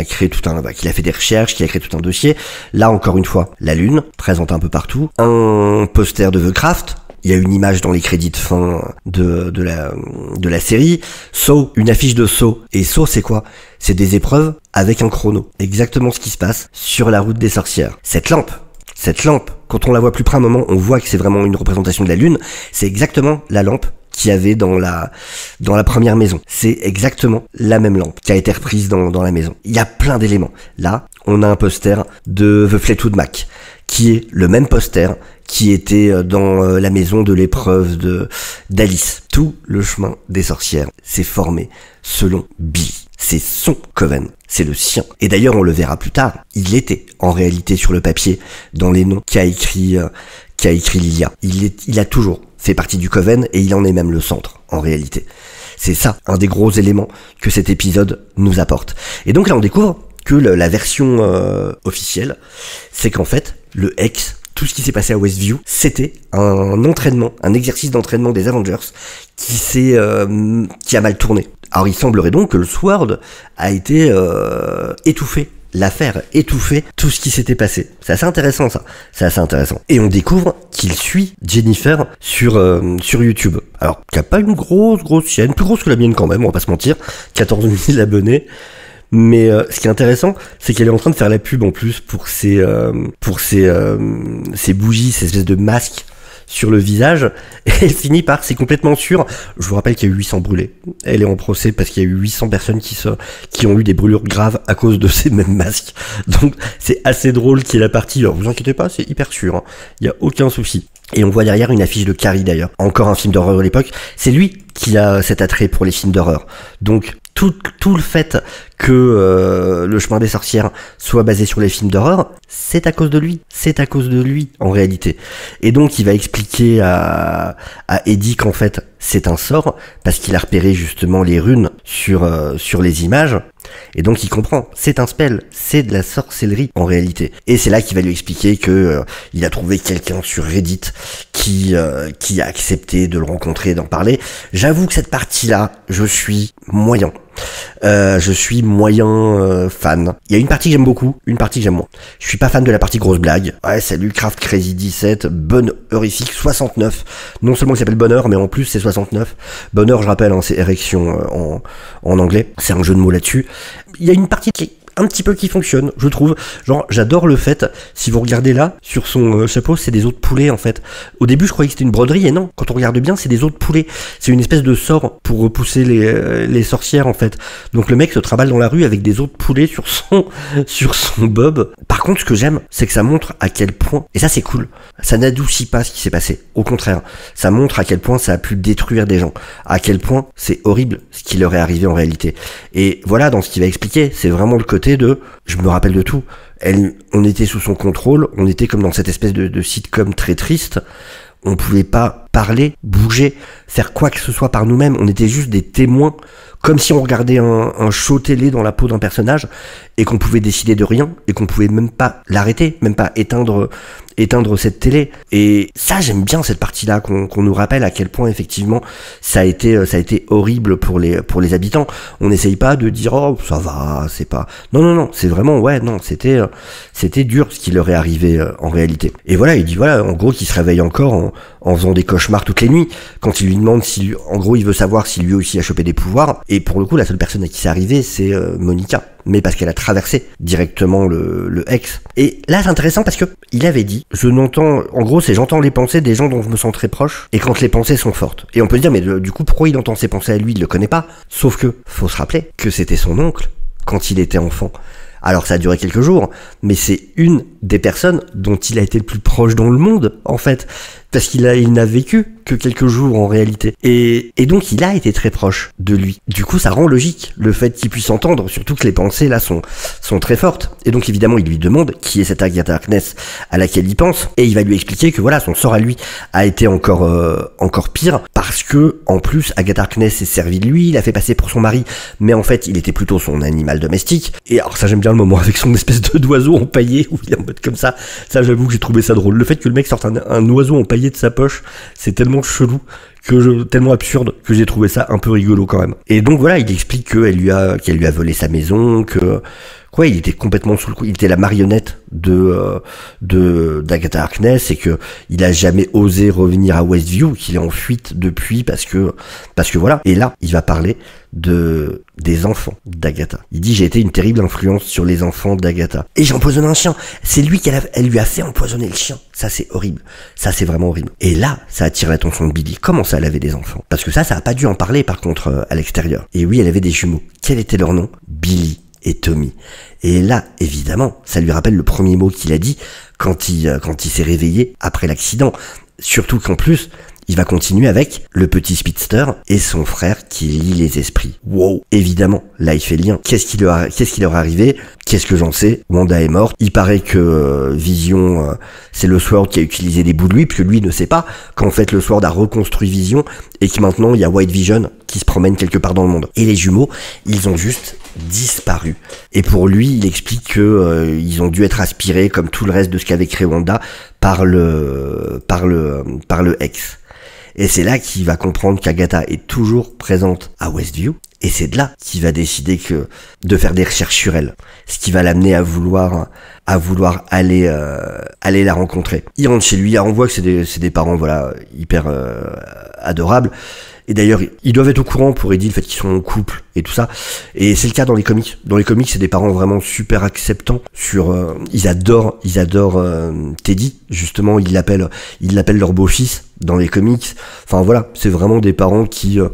créé qu'il a fait des recherches, qu'il a créé tout un dossier. Là encore une fois, la lune présente un peu partout, un poster de The Craft. Il y a une image dans les crédits de fin de la série. Saw, une affiche de Saw. Et Saw, c'est quoi? C'est des épreuves avec un chrono. Exactement ce qui se passe sur la route des sorcières. Cette lampe, quand on la voit plus près un moment, on voit que c'est vraiment une représentation de la lune. C'est exactement la lampe qu'il y avait dans la première maison. C'est exactement la même lampe qui a été reprise dans la maison. Il y a plein d'éléments. Là, on a un poster de The Fleetwood Mac, qui est le même poster qui était dans la maison de l'épreuve d'Alice. Tout le chemin des sorcières s'est formé selon Billy. C'est son coven, c'est le sien. Et d'ailleurs, on le verra plus tard, il était en réalité sur le papier dans les noms qu'a écrit Lilia. Il a toujours fait partie du coven et il en est même le centre, en réalité. C'est ça, un des gros éléments que cet épisode nous apporte. Et donc là, on découvre que la version officielle, c'est qu'en fait, le Hex, tout ce qui s'est passé à Westview, c'était un entraînement, un exercice d'entraînement des Avengers qui a mal tourné. Alors il semblerait donc que le Sword a été étouffé. L'affaire étouffée tout ce qui s'était passé. C'est assez intéressant ça. C'est assez intéressant. Et on découvre qu'il suit Jennifer sur YouTube. Alors, qui a pas une grosse chaîne, plus grosse que la mienne quand même, on va pas se mentir. 14 000 abonnés. Mais ce qui est intéressant, c'est qu'elle est en train de faire la pub en plus pour ses bougies, ces espèces de masques sur le visage, et elle finit par, c'est complètement sûr, je vous rappelle qu'il y a eu 800 brûlés. Elle est en procès parce qu'il y a eu 800 personnes qui ont eu des brûlures graves à cause de ces mêmes masques. Donc c'est assez drôle qu'il y ait la partie, alors vous inquiétez pas, c'est hyper sûr, hein. Il y a aucun souci. Et on voit derrière une affiche de Carrie d'ailleurs. Encore un film d'horreur de l'époque. C'est lui qui a cet attrait pour les films d'horreur. Donc tout le fait que le chemin des sorcières soit basé sur les films d'horreur, c'est à cause de lui. C'est à cause de lui en réalité. Et donc il va expliquer à Eddie qu'en fait c'est un sort parce qu'il a repéré justement les runes sur les images. Et donc il comprend, c'est un spell, c'est de la sorcellerie en réalité. Et c'est là qu'il va lui expliquer que il a trouvé quelqu'un sur Reddit qui a accepté de le rencontrer et d'en parler. J'avoue que cette partie-là, je suis moyen. Fan. Il y a une partie que j'aime beaucoup, une partie que j'aime moins. Je suis pas fan de la partie grosse blague. Ouais, salut Craft Crazy 17, bonne heurifique 69. Non seulement il s'appelle Bonheur, mais en plus c'est 69. Bonheur, je rappelle, hein, c'est érection en anglais. C'est un jeu de mots là-dessus. Il y a une partie qui un petit peu qui fonctionne, je trouve. Genre, j'adore le fait, si vous regardez là, sur son chapeau, c'est des os de poulet, en fait. Au début, je croyais que c'était une broderie, et non. Quand on regarde bien, c'est des os de poulet. C'est une espèce de sort pour repousser les sorcières, en fait. Donc le mec se trimballe dans la rue avec des os de poulet sur son bob. Par contre, ce que j'aime, c'est que ça montre à quel point, et ça c'est cool, ça n'adoucit pas ce qui s'est passé. Au contraire, ça montre à quel point ça a pu détruire des gens. À quel point c'est horrible ce qui leur est arrivé en réalité. Et voilà, dans ce qu'il va expliquer, c'est vraiment le côté de je me rappelle de tout. On était sous son contrôle, on était comme dans cette espèce de sitcom très triste. On pouvait pas parler, bouger, faire quoi que ce soit par nous-mêmes. On était juste des témoins, comme si on regardait un show télé dans la peau d'un personnage et qu'on pouvait décider de rien et qu'on pouvait même pas l'arrêter, même pas éteindre cette télé. Et ça, j'aime bien cette partie-là, qu'on nous rappelle à quel point effectivement ça a été horrible pour les habitants. On n'essaye pas de dire oh ça va, c'est pas. Non, c'est vraiment ouais non, c'était dur ce qui leur est arrivé en réalité. Et voilà, il dit voilà en gros qu'il se réveille encore en faisant des cauchemars toutes les nuits. Quand il lui demande si en gros il veut savoir si lui aussi a chopé des pouvoirs. Et pour le coup, la seule personne à qui c'est arrivé, c'est Monica. Mais parce qu'elle a traversé directement le ex. Et là, c'est intéressant parce que il avait dit, j'entends les pensées des gens dont je me sens très proche, et quand les pensées sont fortes. Et on peut se dire, mais du coup, pourquoi il entend ses pensées à lui, il le connaît pas? Sauf que, faut se rappeler que c'était son oncle quand il était enfant. Alors ça a duré quelques jours, mais c'est une des personnes dont il a été le plus proche dans le monde, en fait. Parce qu'il n'a vécu que quelques jours en réalité. Et donc il a été très proche de lui. Du coup ça rend logique le fait qu'il puisse entendre, surtout que les pensées là sont très fortes. Et donc évidemment il lui demande qui est cette Agatha Harkness à laquelle il pense. Et il va lui expliquer que voilà, son sort à lui a été encore pire. Parce que en plus Agatha Harkness s'est servi de lui, il l'a fait passer pour son mari. Mais en fait il était plutôt son animal domestique. Et alors ça j'aime bien le moment avec son espèce d'oiseau empaillé où il est en mode comme ça. Ça j'avoue que j'ai trouvé ça drôle. Le fait que le mec sorte un oiseau empaillé de sa poche, c'est tellement chelou, tellement absurde que j'ai trouvé ça un peu rigolo quand même. Et donc voilà, il explique qu'elle lui a volé sa maison, il était complètement sous le coup, il était la marionnette d'Agatha Harkness et que il a jamais osé revenir à Westview, qu'il est en fuite depuis parce que voilà. Et là, il va parler des enfants d'Agatha. Il dit j'ai été une terrible influence sur les enfants d'Agatha. Et j'ai empoisonné un chien. C'est lui elle lui a fait empoisonner le chien. Ça c'est horrible. Ça c'est vraiment horrible. Et là, ça attire l'attention de Billy. Comment ça elle avait des enfants? Parce que ça a pas dû en parler par contre à l'extérieur. Et oui, elle avait des jumeaux. Quel était leur nom? Billy et Tommy. Et là, évidemment, ça lui rappelle le premier mot qu'il a dit quand il s'est réveillé après l'accident. Surtout qu'en plus, il va continuer avec le petit speedster et son frère qui lit les esprits. Wow. Évidemment, là il fait le lien. Qu'est-ce qui leur est arrivé? Qu'est-ce que j'en sais? Wanda est morte. Il paraît que Vision, c'est le Sword qui a utilisé des bouts de lui, puisque lui ne sait pas qu'en fait le Sword a reconstruit Vision et que maintenant il y a White Vision qui se promène quelque part dans le monde. Et les jumeaux, ils ont juste disparu. Et pour lui, il explique que ils ont dû être aspirés comme tout le reste de ce qu'avait créé Wanda par le ex. Et c'est là qu'il va comprendre qu'Agatha est toujours présente à Westview. Et c'est de là qu'il va décider de faire des recherches sur elle. Ce qui va l'amener à vouloir aller la rencontrer. Il rentre chez lui, on voit que c'est des parents, voilà, hyper adorables. Et d'ailleurs, ils doivent être au courant pour Eddie le fait qu'ils sont en couple et tout ça. Et c'est le cas dans les comics. Dans les comics, c'est des parents vraiment super acceptants ils adorent Teddy. Justement, ils l'appellent leur beau-fils dans les comics. Enfin voilà, c'est vraiment des parents qui ont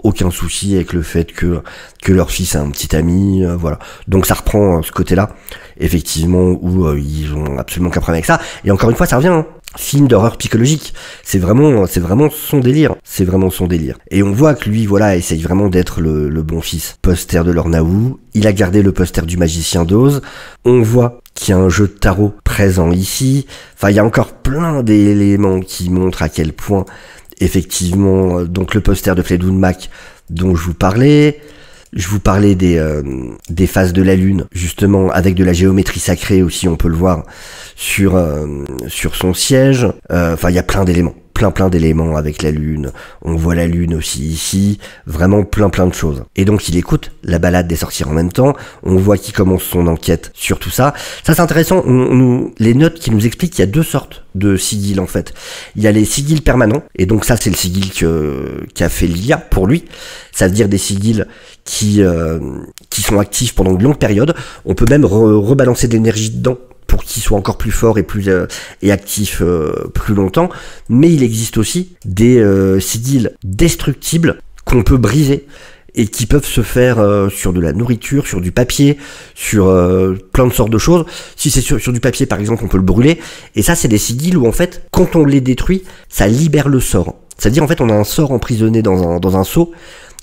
aucun souci avec le fait que leur fils a un petit ami, voilà. Donc ça reprend ce côté-là, effectivement, où ils ont absolument qu'un problème avec ça. Et encore une fois, ça revient, hein. film d'horreur psychologique. C'est vraiment son délire. C'est vraiment son délire. Et on voit que lui, voilà, essaye vraiment d'être le bon fils. Poster de Lornaou. Il a gardé le poster du magicien d'Oz. On voit qu'il y a un jeu de tarot présent ici. Enfin, il y a encore plein d'éléments qui montrent à quel point, effectivement, donc le poster de Fleetwood Mac dont je vous parlais. Je vous parlais des phases de la lune, justement, avec de la géométrie sacrée aussi, on peut le voir sur son siège. Enfin, il y a plein d'éléments, plein d'éléments avec la lune. On voit la lune aussi ici, vraiment plein de choses. Et donc, il écoute la balade des sorcières en même temps. On voit qu'il commence son enquête sur tout ça. Ça, c'est intéressant. Les notes qui nous expliquent qu'il y a 2 sortes de sigils, en fait. Il y a les sigils permanents, et donc ça, c'est le sigil qu'a fait l'IA pour lui. Ça veut dire des sigils qui sont actifs pendant de longues périodes. On peut même rebalancer de l'énergie dedans pour qu'il soit encore plus fort et actif plus longtemps. Mais il existe aussi des sigils destructibles qu'on peut briser et qui peuvent se faire sur de la nourriture, sur du papier, sur plein de sortes de choses. Si c'est sur du papier, par exemple, on peut le brûler. Et ça, c'est des sigils où, en fait, quand on les détruit, ça libère le sort. C'est-à-dire, en fait, on a un sort emprisonné dans un seau.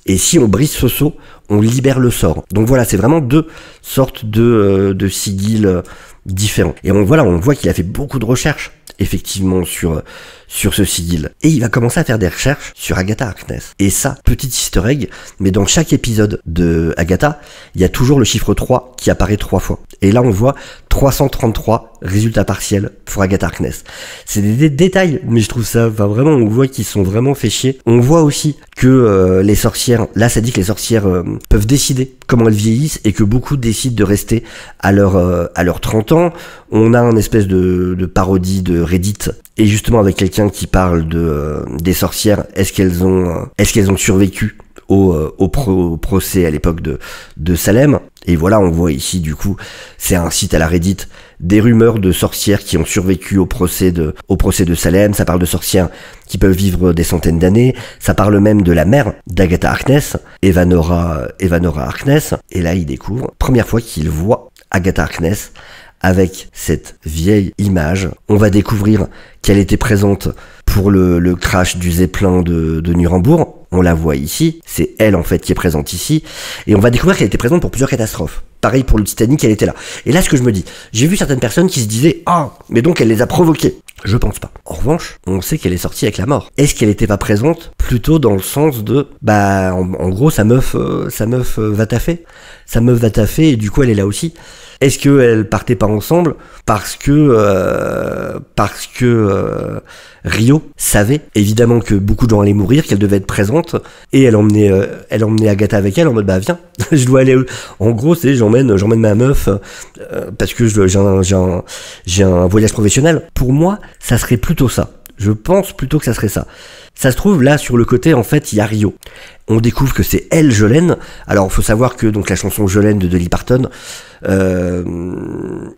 Et si on brise ce seau, on libère le sort. Donc voilà, c'est vraiment 2 sortes de sigils différents. Et on voit qu'il a fait beaucoup de recherches, effectivement, sur ce sigil. Et il va commencer à faire des recherches sur Agatha Harkness. Et ça, petit easter egg, mais dans chaque épisode de Agatha, il y a toujours le chiffre 3 qui apparaît 3 fois. Et là, on voit 333 résultats partiels pour Agatha Harkness. C'est des détails, mais je trouve ça, enfin vraiment, on voit qu'ils sont vraiment fait chier. On voit aussi que les sorcières, là ça dit que les sorcières peuvent décider comment elles vieillissent et que beaucoup décident de rester à leurs 30 ans. On a un espèce de parodie de Reddit, et justement avec quelqu'un qui parle des sorcières, est-ce qu'elles ont survécu au procès à l'époque de Salem. Et voilà, on voit ici, du coup, c'est un site à la Reddit, des rumeurs de sorcières qui ont survécu au procès de Salem. Ça parle de sorcières qui peuvent vivre des centaines d'années. Ça parle même de la mère d'Agatha Harkness, Evanora Harkness. Et là, il découvre, première fois qu'il voit Agatha Harkness avec cette vieille image. On va découvrir qu'elle était présente pour le crash du Zeppelin de Nuremberg. On la voit ici, c'est elle en fait qui est présente ici, et on va découvrir qu'elle était présente pour plusieurs catastrophes. Pareil pour le Titanic, elle était là. Et là, ce que je me dis, j'ai vu certaines personnes qui se disaient « Ah, mais donc elle les a provoquées ». Je pense pas. En revanche, on sait qu'elle est sortie avec la mort. Est-ce qu'elle était pas présente plutôt dans le sens de, bah, en gros, sa meuf va taffer. Sa meuf va taffer et du coup, elle est là aussi. Est-ce qu'elles partaient pas ensemble parce que Rio savait évidemment que beaucoup de gens allaient mourir, qu'elle devait être présente, et elle emmenait Agatha avec elle en mode bah viens, je dois aller. En gros, c'est j'emmène ma meuf parce que j'ai un voyage professionnel. Pour moi, ça serait plutôt ça. Je pense plutôt que ça serait ça. Ça se trouve, là, sur le côté, en fait, il y a Rio. On découvre que c'est elle, Jolene. Alors, il faut savoir que donc la chanson Jolene de Dolly Parton,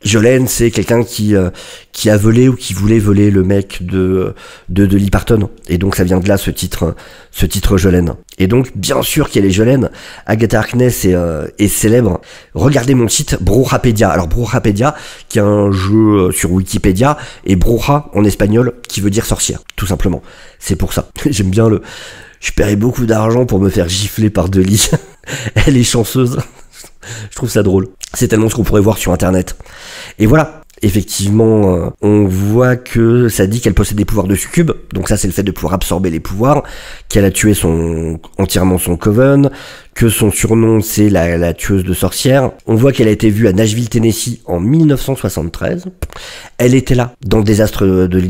Jolene, c'est quelqu'un qui a volé ou qui voulait voler le mec de Dolly Parton. Et donc, ça vient de là, ce titre Jolene. Et donc, bien sûr qu'elle est Jolene. Agatha Harkness est célèbre. Regardez mon site, Brujapédia. Alors, Brujapédia, qui est un jeu sur Wikipédia, et Bruja, en espagnol, qui veut dire sorcière, tout simplement. C'est pour ça. J'aime bien je paierais beaucoup d'argent pour me faire gifler par Dolly. Elle est chanceuse. Je trouve ça drôle. C'est tellement ce qu'on pourrait voir sur Internet. Et voilà. Effectivement, on voit que ça dit qu'elle possède des pouvoirs de succube. Donc ça, c'est le fait de pouvoir absorber les pouvoirs. Qu'elle a tué entièrement son coven. Que son surnom, c'est la tueuse de sorcières. On voit qu'elle a été vue à Nashville, Tennessee en 1973. Elle était là dans le désastre de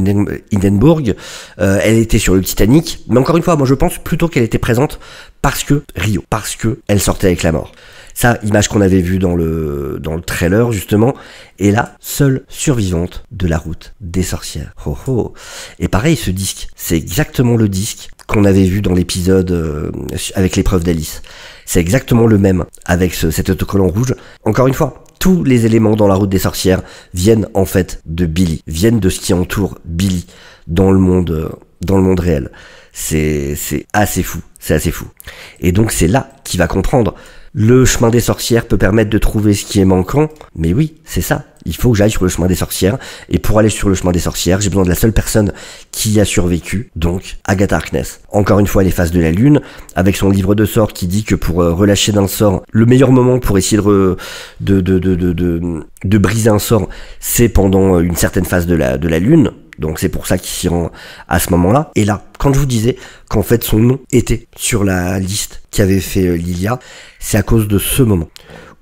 Hindenburg. Elle était sur le Titanic. Mais encore une fois, moi je pense plutôt qu'elle était présente parce que Rio. Parce que elle sortait avec la mort. Ça, image qu'on avait vue dans le trailer, justement. Et là, seule survivante de la route des sorcières. Oh oh. Et pareil, ce disque, c'est exactement le disque qu'on avait vu dans l'épisode avec l'épreuve d'Alice. C'est exactement le même, avec cet autocollant rouge. Encore une fois, tous les éléments dans la route des sorcières viennent en fait de Billy, viennent de ce qui entoure Billy dans le monde réel. C'est assez fou, c'est assez fou. Et donc c'est là qu'il va comprendre Le chemin des sorcières peut permettre de trouver ce qui est manquant. Mais oui, c'est ça. Il faut que j'aille sur le chemin des sorcières. Et pour aller sur le chemin des sorcières, j'ai besoin de la seule personne qui a survécu. Donc, Agatha Harkness. Encore une fois, les phases de la lune, avec son livre de sorts qui dit que pour relâcher d'un sort, le meilleur moment pour essayer de briser un sort, c'est pendant une certaine phase de la lune. Donc c'est pour ça qu'il s'y rend à ce moment-là. Et là, quand je vous disais qu'en fait son nom était sur la liste qu'avait fait Lilia, c'est à cause de ce moment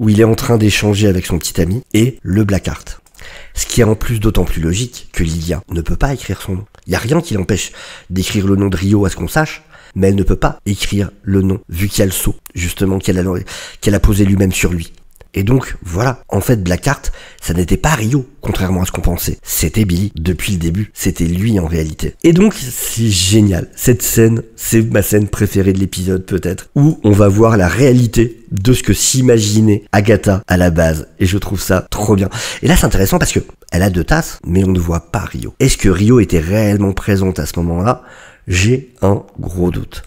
où il est en train d'échanger avec son petit ami et le Blackheart. Ce qui est en plus d'autant plus logique que Lilia ne peut pas écrire son nom. Il n'y a rien qui l'empêche d'écrire le nom de Rio à ce qu'on sache, mais elle ne peut pas écrire le nom vu qu'il y a le sceau, justement, qu'elle a posé lui-même sur lui. Et donc, voilà, en fait, Blackheart, ça n'était pas Rio, contrairement à ce qu'on pensait. C'était Billy, depuis le début, c'était lui en réalité. Et donc, c'est génial. Cette scène, c'est ma scène préférée de l'épisode peut-être, où on va voir la réalité de ce que s'imaginait Agatha à la base. Et je trouve ça trop bien. Et là, c'est intéressant parce que elle a 2 tasses, mais on ne voit pas Rio. Est-ce que Rio était réellement présente à ce moment-là? J'ai un gros doute.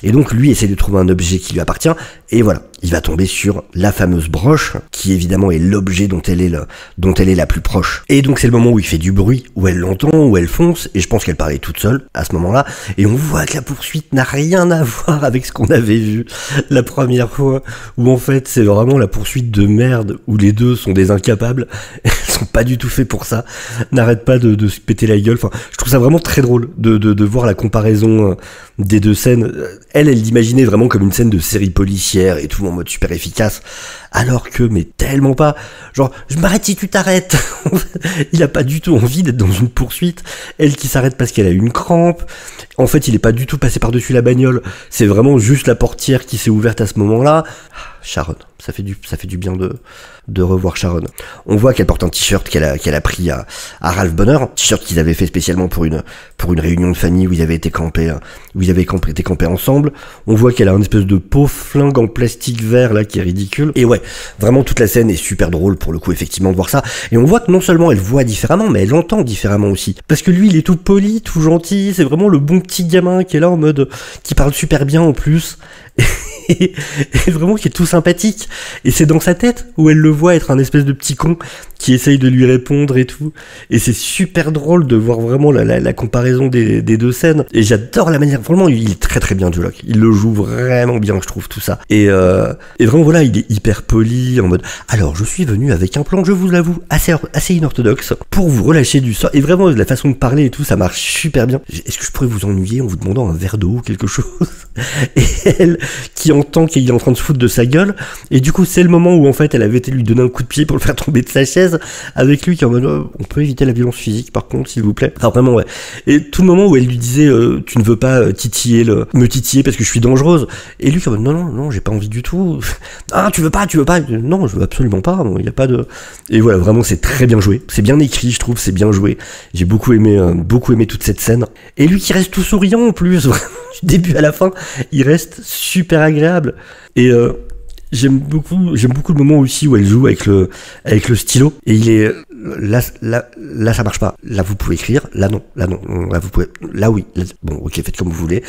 Et donc lui essaie de trouver un objet qui lui appartient, et voilà, il va tomber sur la fameuse broche, qui évidemment est l'objet dont elle est la plus proche. Et donc c'est le moment où il fait du bruit, où elle l'entend, où elle fonce, et je pense qu'elle parlait toute seule à ce moment-là, et on voit que la poursuite n'a rien à voir avec ce qu'on avait vu la première fois, où en fait c'est vraiment la poursuite de merde, où les deux sont des incapables, ils sont pas du tout faits pour ça, n'arrêtent pas de se péter la gueule, enfin je trouve ça vraiment très drôle de voir la comparaison des 2 scènes. Elle l'imaginait vraiment comme une scène de série policière et tout en mode super efficace, alors que, mais tellement pas, genre, je m'arrête si tu t'arrêtes. Il a pas du tout envie d'être dans une poursuite, elle qui s'arrête parce qu'elle a une crampe, en fait il est pas du tout passé par-dessus la bagnole, c'est vraiment juste la portière qui s'est ouverte à ce moment-là. Sharon, ça fait du bien de revoir Sharon. On voit qu'elle porte un t-shirt qu'elle a pris à Ralph Bonner, t-shirt qu'ils avaient fait spécialement pour une réunion de famille où ils avaient été campés ensemble. On voit qu'elle a une espèce de pauvre flingue en plastique vert là qui est ridicule. Et ouais, vraiment toute la scène est super drôle pour le coup effectivement de voir ça. Et on voit que non seulement elle voit différemment, mais elle entend différemment aussi. Parce que lui il est tout poli, tout gentil, c'est vraiment le bon petit gamin qui est là en mode, qui parle super bien en plus. Et vraiment qui est tout sympathique, et c'est dans sa tête où elle le voit être un espèce de petit con qui essaye de lui répondre et tout, et c'est super drôle de voir vraiment la comparaison des 2 scènes, et j'adore la manière, vraiment il est très très bien Duloc, il le joue vraiment bien je trouve tout ça, et vraiment voilà il est hyper poli en mode alors je suis venu avec un plan, je vous l'avoue, assez inorthodoxe pour vous relâcher du sort, et vraiment la façon de parler et tout ça marche super bien. Est-ce que je pourrais vous ennuyer en vous demandant un verre d'eau ou quelque chose? Et elle qui entend qu'il est en train de se foutre de sa gueule, et du coup c'est le moment où en fait elle avait été lui donner un coup de pied pour le faire tomber de sa chaise, avec lui qui est en mode on peut éviter la violence physique par contre s'il vous plaît, enfin vraiment ouais, et tout le moment où elle lui disait tu ne veux pas me titiller parce que je suis dangereuse, et lui qui est en mode non j'ai pas envie du tout. Ah tu veux pas, non je veux absolument pas, il y a pas de, et voilà vraiment c'est très bien joué, c'est bien écrit je trouve, c'est bien joué, j'ai beaucoup aimé toute cette scène, et lui qui reste tout souriant en plus, vraiment du début à la fin il reste super agréable, et j'aime beaucoup le moment aussi où elle joue avec le stylo, et il est là ça marche pas, là vous pouvez écrire, là non, là vous pouvez, là oui, là, bon ok faites comme vous voulez.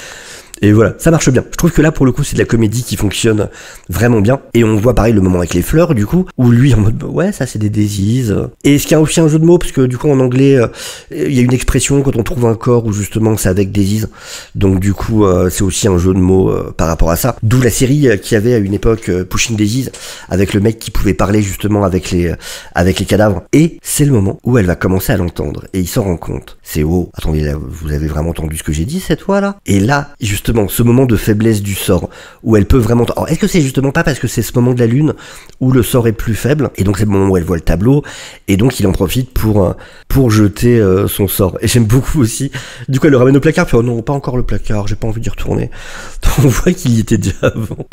Et voilà, ça marche bien. Je trouve que là, pour le coup, c'est de la comédie qui fonctionne vraiment bien. Et on voit pareil le moment avec les fleurs, du coup, où lui, en mode, ouais, ça c'est des diseases. Et ce qui a aussi un jeu de mots, parce que du coup, en anglais, il y a une expression quand on trouve un corps où justement c'est avec disease. Donc du coup, c'est aussi un jeu de mots par rapport à ça. D'où la série qui avait à une époque Pushing Daisies, avec le mec qui pouvait parler justement avec les cadavres. Et c'est le moment où elle va commencer à l'entendre. Et il s'en rend compte. C'est attendez, là, vous avez vraiment entendu ce que j'ai dit cette fois là? Et là, justement, ce moment de faiblesse du sort, où elle peut vraiment... Alors, est-ce que c'est justement pas parce que c'est ce moment de la lune où le sort est plus faible, et donc c'est le moment où elle voit le tableau, et donc il en profite pour jeter son sort. Et j'aime beaucoup aussi, du coup elle le ramène au placard, puis non, pas encore le placard, j'ai pas envie d'y retourner. Donc, on voit qu'il y était déjà avant,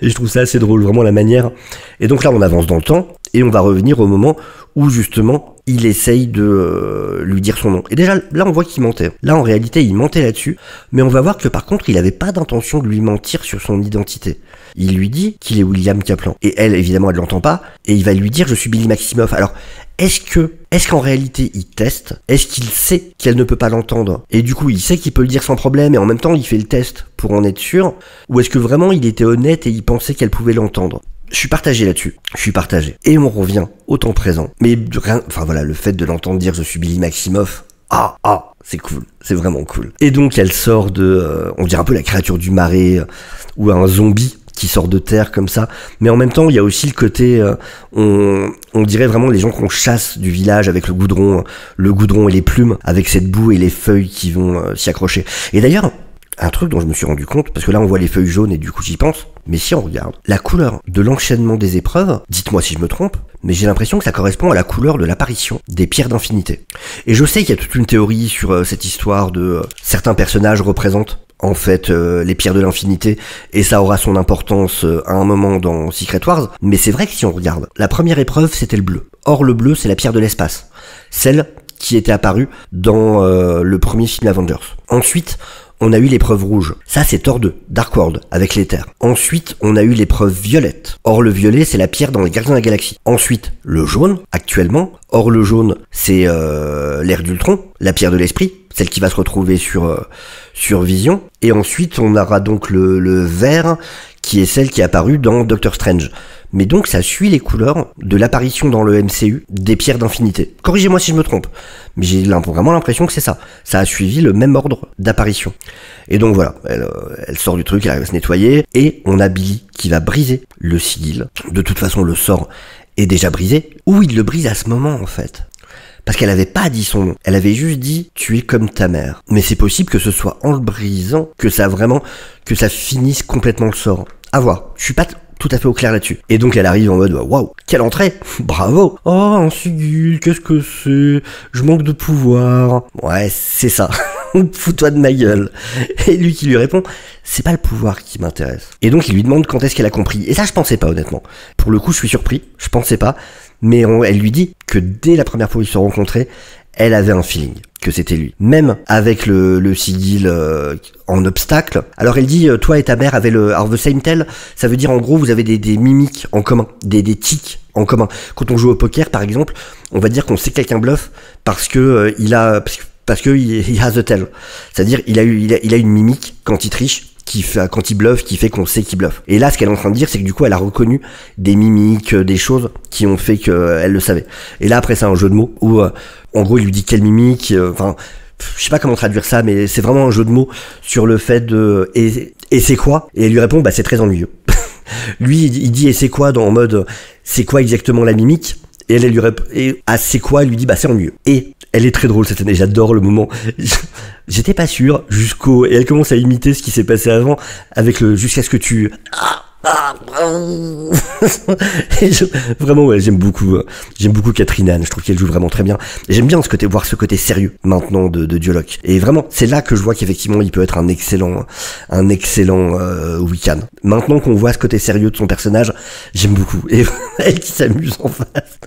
et je trouve ça assez drôle, vraiment la manière. Et donc là on avance dans le temps, et on va revenir au moment où justement il essaye de lui dire son nom. Et déjà, là, on voit qu'il mentait. Là, en réalité, il mentait là-dessus, mais on va voir que par contre, il avait pas d'intention de lui mentir sur son identité. Il lui dit qu'il est William Kaplan. Et elle, évidemment, elle l'entend pas, et il va lui dire « Je suis Billy Maximoff ». Alors, est-ce qu'en réalité il teste? Est-ce qu'il sait qu'elle ne peut pas l'entendre? Et du coup il sait qu'il peut le dire sans problème et en même temps il fait le test pour en être sûr? Ou est-ce que vraiment il était honnête et il pensait qu'elle pouvait l'entendre? Je suis partagé là-dessus. Je suis partagé. Et on revient au temps présent. Mais rien, enfin voilà, le fait de l'entendre dire je suis Billy Maximoff, c'est cool. C'est vraiment cool. Et donc elle sort de, on dirait un peu la créature du marais ou un zombie qui sort de terre comme ça, mais en même temps il y a aussi le côté on dirait vraiment les gens qu'on chasse du village avec le goudron et les plumes, avec cette boue et les feuilles qui vont s'y accrocher. Et d'ailleurs un truc dont je me suis rendu compte, parce que là on voit les feuilles jaunes et du coup j'y pense, mais si on regarde la couleur de l'enchaînement des épreuves, dites-moi si je me trompe, mais j'ai l'impression que ça correspond à la couleur de l'apparition des pierres d'infinité. Et je sais qu'il y a toute une théorie sur cette histoire de certains personnages représentent en fait les pierres de l'infinité, et ça aura son importance à un moment dans Secret Wars, mais c'est vrai que si on regarde, la première épreuve c'était le bleu. Or le bleu c'est la pierre de l'espace, celle qui était apparue dans le premier film Avengers. Ensuite, on a eu l'épreuve rouge. Ça, c'est Thor 2, Dark World, avec l'éther. Ensuite, on a eu l'épreuve violette. Or, le violet, c'est la pierre dans les Gardiens de la Galaxie. Ensuite, le jaune, actuellement. Or, le jaune, c'est l'ère d'Ultron, la pierre de l'esprit, celle qui va se retrouver sur Vision. Et ensuite, on aura donc le vert, qui est celle qui est apparue dans Doctor Strange. Mais donc ça suit les couleurs de l'apparition dans le MCU des pierres d'infinité. Corrigez-moi si je me trompe, mais j'ai vraiment l'impression que c'est ça. Ça a suivi le même ordre d'apparition. Et donc voilà, elle sort du truc, elle va se nettoyer, et on a Billy qui va briser le sigil. De toute façon, le sort est déjà brisé, ou il le brise à ce moment en fait. Parce qu'elle avait pas dit son nom, elle avait juste dit « tu es comme ta mère ». Mais c'est possible que ce soit en le brisant que ça finisse complètement le sort. À voir, je suis pas tout à fait au clair là-dessus. Et donc elle arrive en mode waouh, quelle entrée, bravo. Oh, un sigil, qu'est-ce que c'est? Je manque de pouvoir. Ouais, c'est ça. Fous-toi de ma gueule. Et lui qui lui répond, c'est pas le pouvoir qui m'intéresse. Et donc il lui demande quand est-ce qu'elle a compris. Et ça je pensais pas honnêtement. Pour le coup je suis surpris, je pensais pas. Mais elle lui dit que dès la première fois qu'ils se sont rencontrés, elle avait un feeling que c'était lui. Même avec le sigil en obstacle. Alors elle dit, toi et ta mère avaient le the same tell, ça veut dire en gros vous avez des mimiques en commun, des tics en commun. Quand on joue au poker par exemple, on va dire qu'on sait que quelqu'un bluffe parce que il has the tell. C'est-à-dire il a une mimique quand il triche, quand il bluffe, qui fait qu'on sait qu'il bluffe. Et là, ce qu'elle est en train de dire, c'est que du coup, elle a reconnu des mimiques, des choses qui ont fait qu'elle le savait. Et là, après, c'est un jeu de mots où, en gros, il lui dit quelle mimique, je sais pas comment traduire ça, mais c'est vraiment un jeu de mots sur le fait de et c'est quoi? Et elle lui répond, c'est très ennuyeux. Lui, il dit et c'est quoi en mode c'est quoi exactement la mimique? Et elle lui répond, et à c'est quoi? Elle lui dit c'est ennuyeux. Et elle est très drôle cette année, j'adore le moment. J'étais pas sûr et elle commence à imiter ce qui s'est passé avant avec jusqu'à ce que tu vraiment ouais, j'aime beaucoup Catherine Hahn, je trouve qu'elle joue vraiment très bien. J'aime bien voir ce côté sérieux maintenant de Dialogue. Et vraiment, c'est là que je vois qu'effectivement il peut être un excellent Wiccan. Maintenant qu'on voit ce côté sérieux de son personnage, j'aime beaucoup. Et elle qui s'amuse en face.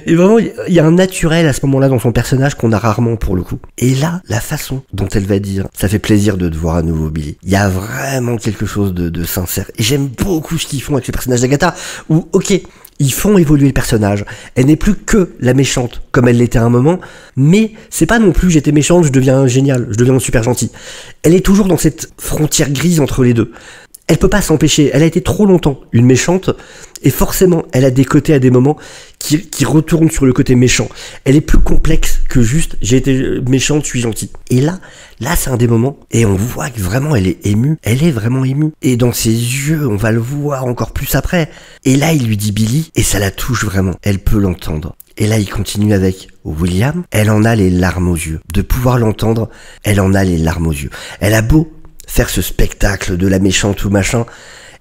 Et vraiment, il y a un naturel à ce moment-là dans son personnage qu'on a rarement pour le coup. Et là, la façon dont elle va dire, ça fait plaisir de te voir à nouveau Billy. Il y a vraiment quelque chose de sincère. Et j'aime beaucoup ce qu'ils font avec le personnage d'Agatha, où, ok, ils font évoluer le personnage. Elle n'est plus que la méchante, comme elle l'était à un moment, mais c'est pas non plus j'étais méchante, je deviens génial, je deviens super gentil. Elle est toujours dans cette frontière grise entre les deux. Elle peut pas s'empêcher, elle a été trop longtemps une méchante, et forcément, elle a des côtés à des moments qui retournent sur le côté méchant. Elle est plus complexe que juste j'ai été méchante, je suis gentille. Et là c'est un des moments, et on voit que vraiment elle est émue, elle est vraiment émue. Et dans ses yeux, on va le voir encore plus après. Et là, il lui dit Billy, et ça la touche vraiment, elle peut l'entendre. Et là, il continue avec William, elle en a les larmes aux yeux. De pouvoir l'entendre, elle en a les larmes aux yeux. Elle a beau faire ce spectacle de la méchante ou machin,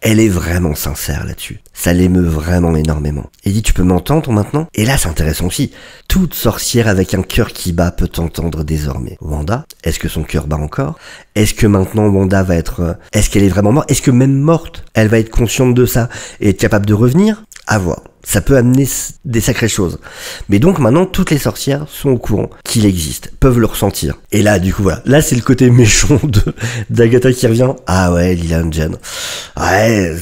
elle est vraiment sincère là-dessus. Ça l'émeut vraiment énormément. Et dit, tu peux m'entendre maintenant? Et là, c'est intéressant aussi. Toute sorcière avec un cœur qui bat peut t'entendre désormais. Wanda, est-ce que son cœur bat encore? Est-ce que maintenant Wanda va être... Est-ce qu'elle est vraiment morte? Est-ce que même morte, elle va être consciente de ça et être capable de revenir? À voir. Ça peut amener des sacrées choses. Mais donc maintenant, toutes les sorcières sont au courant qu'il existe, peuvent le ressentir. Et là, du coup, voilà. Là, c'est le côté méchant d'Agatha qui revient. Ah ouais, Lilian Jen. Ouais,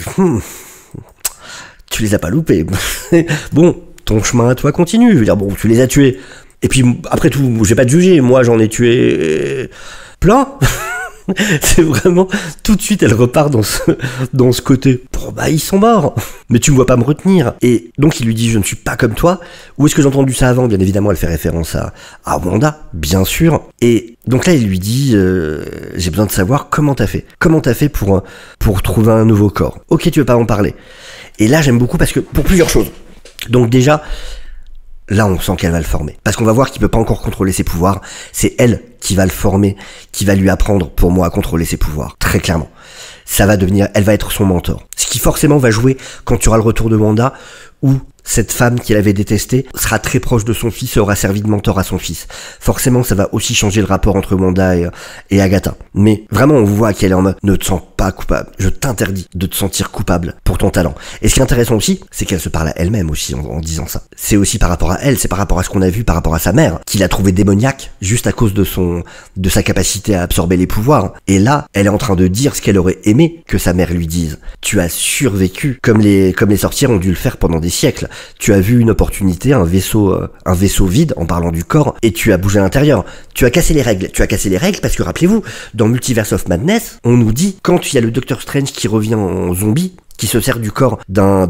tu les as pas loupés. Bon, ton chemin à toi continue. Je veux dire, bon, tu les as tués. Et puis, après tout, je vais pas te juger. Moi, j'en ai tué plein. C'est vraiment, tout de suite, elle repart dans ce côté. Bon, bah, ils sont morts. Mais tu me vois pas me retenir. Et donc, il lui dit, je ne suis pas comme toi. Où est-ce que j'ai entendu ça avant? Bien évidemment, elle fait référence à Wanda, bien sûr. Et donc là, il lui dit, j'ai besoin de savoir comment t'as fait. Comment t'as fait pour trouver un nouveau corps? Ok, tu veux pas en parler. Et là, j'aime beaucoup parce que, pour plusieurs choses. Donc déjà, là, on sent qu'elle va le former. Parce qu'on va voir qu'il peut pas encore contrôler ses pouvoirs. C'est elle qui va le former, qui va lui apprendre, pour moi, à contrôler ses pouvoirs. Très clairement. Ça va devenir, elle va être son mentor. Ce qui forcément va jouer quand tu auras le retour de Wanda, où cette femme qu'il avait détestée sera très proche de son fils et aura servi de mentor à son fils. Forcément, ça va aussi changer le rapport entre Wanda et Agatha. Mais vraiment, on voit qu'elle est en mode, ne te sens pas coupable. Je t'interdis de te sentir coupable pour ton talent. Et ce qui est intéressant aussi, c'est qu'elle se parle à elle-même aussi en disant ça. C'est aussi par rapport à elle, c'est par rapport à ce qu'on a vu par rapport à sa mère, qu'il a trouvé démoniaque juste à cause de sa capacité à absorber les pouvoirs. Et là, elle est en train de dire ce qu'elle aurait aimé que sa mère lui dise. Tu as survécu, comme les sorcières ont dû le faire pendant des siècles. Tu as vu une opportunité, un vaisseau vide, en parlant du corps, et tu as bougé à l'intérieur. Tu as cassé les règles. Tu as cassé les règles parce que, rappelez-vous, dans Multiverse of Madness, on nous dit, quand il y a le Docteur Strange qui revient en zombie, qui se sert du corps d'un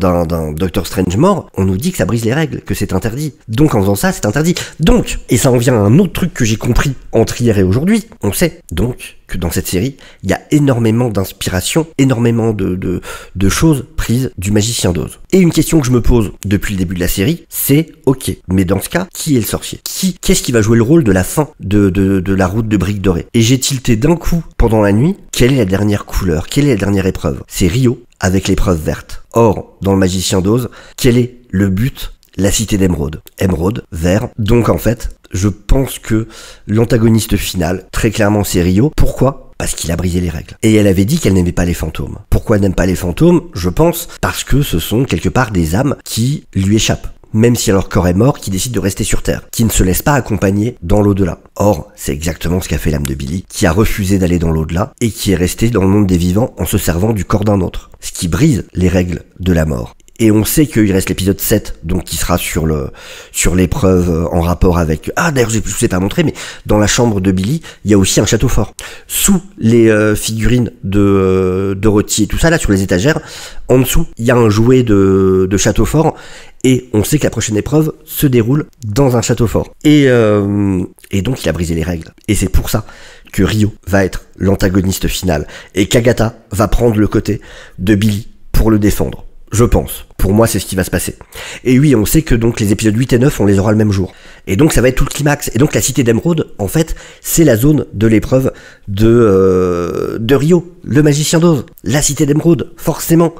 Doctor Strange mort, on nous dit que ça brise les règles, que c'est interdit. Donc en faisant ça, c'est interdit. Donc, et ça en vient à un autre truc que j'ai compris entre hier et aujourd'hui, on sait donc que dans cette série, il y a énormément d'inspiration, énormément de choses prises du Magicien d'Oz. Et une question que je me pose depuis le début de la série, c'est, ok, mais dans ce cas, qui est le sorcier? Qu'est-ce qui va jouer le rôle de la fin de la route de Briques Dorées? Et j'ai tilté d'un coup, pendant la nuit, quelle est la dernière couleur? Quelle est la dernière épreuve? C'est Rio, avec l'épreuve verte. Or, dans le Magicien d'Oz, quel est le but? La cité d'Émeraude. Émeraude, vert. Donc en fait, je pense que l'antagoniste final, très clairement, c'est Rio. Pourquoi? Parce qu'il a brisé les règles. Et elle avait dit qu'elle n'aimait pas les fantômes. Pourquoi elle n'aime pas les fantômes? Je pense parce que ce sont quelque part des âmes qui lui échappent. Même si leur corps est mort, qui décident de rester sur Terre, qui ne se laissent pas accompagner dans l'au-delà. Or, c'est exactement ce qu'a fait l'âme de Billy, qui a refusé d'aller dans l'au-delà, et qui est resté dans le monde des vivants en se servant du corps d'un autre. Ce qui brise les règles de la mort. Et on sait qu'il reste l'épisode 7, donc qui sera sur l'épreuve en rapport avec... Ah, d'ailleurs, je vous ai pas montré, mais dans la chambre de Billy, il y a aussi un château fort. Sous les figurines de Dorothy et tout ça, là, sur les étagères, en dessous, il y a un jouet de château fort, et on sait que la prochaine épreuve se déroule dans un château fort. Et donc, il a brisé les règles. Et c'est pour ça que Rio va être l'antagoniste final, et qu'Agatha va prendre le côté de Billy pour le défendre. Je pense. Pour moi, c'est ce qui va se passer. Et oui, on sait que donc les épisodes 8 et 9, on les aura le même jour. Et donc, ça va être tout le climax. Et donc, la cité d'Émeraude, en fait, c'est la zone de l'épreuve de Rio, le Magicien d'Oz. La cité d'Émeraude, forcément.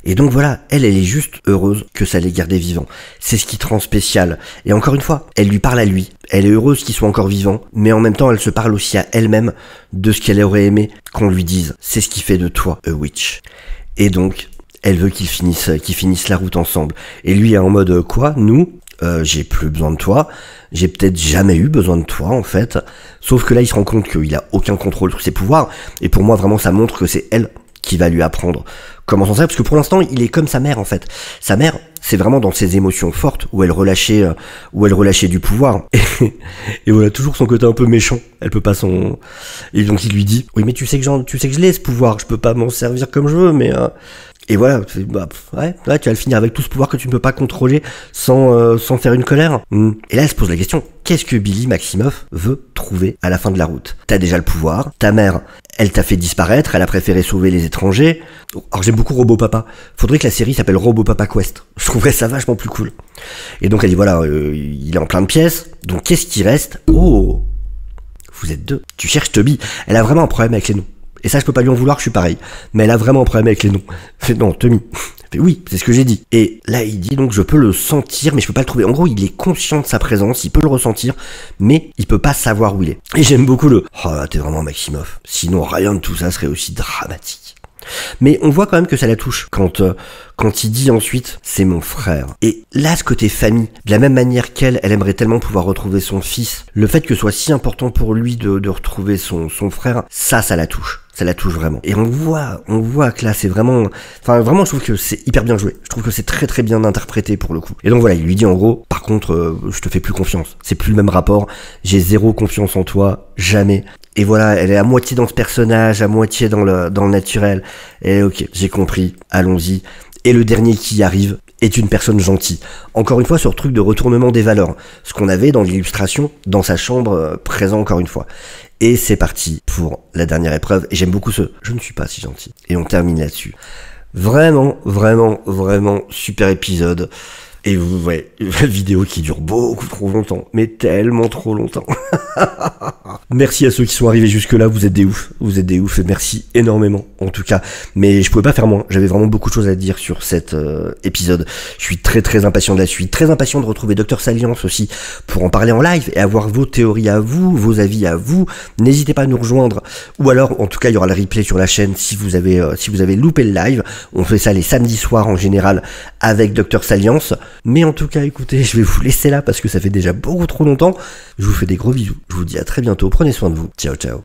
Et donc voilà, elle est juste heureuse que ça l'ait gardé vivant. C'est ce qui te rend spécial. Et encore une fois, elle lui parle à lui. Elle est heureuse qu'il soit encore vivant, mais en même temps, elle se parle aussi à elle-même de ce qu'elle aurait aimé qu'on lui dise. C'est ce qui fait de toi, a witch. Et donc, elle veut qu'ils finissent la route ensemble. Et lui est en mode, quoi? Nous, j'ai plus besoin de toi. J'ai peut-être jamais eu besoin de toi, en fait. Sauf que là, il se rend compte qu'il a aucun contrôle sur ses pouvoirs. Et pour moi, vraiment, ça montre que c'est elle qui va lui apprendre comment s'en servir, parce que pour l'instant, il est comme sa mère, en fait. Sa mère, c'est vraiment dans ses émotions fortes, où elle relâchait du pouvoir. Et voilà, toujours son côté un peu méchant. Elle peut pas s'en... Et donc, il lui dit, oui, mais tu sais que je l'ai, ce pouvoir. Je peux pas m'en servir comme je veux, mais... Et voilà, ouais, tu vas le finir avec tout ce pouvoir que tu ne peux pas contrôler sans faire une colère. Et là, elle se pose la question, qu'est-ce que Billy Maximoff veut trouver à la fin de la route? T'as déjà le pouvoir, ta mère, elle t'a fait disparaître, elle a préféré sauver les étrangers. Alors j'aime beaucoup Robo Papa. Faudrait que la série s'appelle Robo Papa Quest. Je trouverais ça vachement plus cool. Et donc elle dit, voilà, il est en plein de pièces, donc qu'est-ce qui reste? Oh, vous êtes deux. Tu cherches Toby. Elle a vraiment un problème avec les noms. Et ça, je peux pas lui en vouloir, je suis pareil. Mais elle a vraiment un problème avec les noms. Non, Tommy. Oui, c'est ce que j'ai dit. Et là, il dit donc, je peux le sentir, mais je peux pas le trouver. En gros, il est conscient de sa présence, il peut le ressentir, mais il peut pas savoir où il est. Et j'aime beaucoup le, oh là, t'es vraiment Maximoff. Sinon, rien de tout ça serait aussi dramatique. Mais on voit quand même que ça la touche quand il dit ensuite « c'est mon frère ». Et là, ce côté famille, de la même manière qu'elle aimerait tellement pouvoir retrouver son fils, le fait que ce soit si important pour lui de retrouver son frère, ça la touche. Ça la touche vraiment. Et on voit que là, c'est vraiment... Enfin, vraiment, je trouve que c'est hyper bien joué. Je trouve que c'est très très bien interprété pour le coup. Et donc voilà, il lui dit en gros, par contre, je te fais plus confiance. C'est plus le même rapport. J'ai zéro confiance en toi. Jamais. Et voilà, elle est à moitié dans ce personnage, à moitié dans le naturel. Et ok, j'ai compris. Allons-y. Et le dernier qui arrive est une personne gentille. Encore une fois, sur le truc de retournement des valeurs. Ce qu'on avait dans l'illustration, dans sa chambre, présent encore une fois. Et c'est parti pour la dernière épreuve. Et j'aime beaucoup ce « je ne suis pas si gentil ». Et on termine là-dessus. Vraiment, vraiment, vraiment super épisode. Et vous voyez, une vidéo qui dure beaucoup trop longtemps. Mais tellement trop longtemps. Merci à ceux qui sont arrivés jusque là, vous êtes des oufs. Vous êtes des oufs et merci énormément en tout cas. Mais je pouvais pas faire moins, j'avais vraiment beaucoup de choses à dire sur cet épisode. Je suis très très impatient de la suite, très impatient de retrouver Dr Salience aussi pour en parler en live et avoir vos théories à vous, vos avis à vous. N'hésitez pas à nous rejoindre ou alors en tout cas il y aura le replay sur la chaîne si vous avez loupé le live. On fait ça les samedis soirs en général avec Dr Salience. Mais en tout cas écoutez, je vais vous laisser là parce que ça fait déjà beaucoup trop longtemps. Je vous fais des gros bisous, je vous dis à très bientôt, prenez soin de vous, ciao ciao.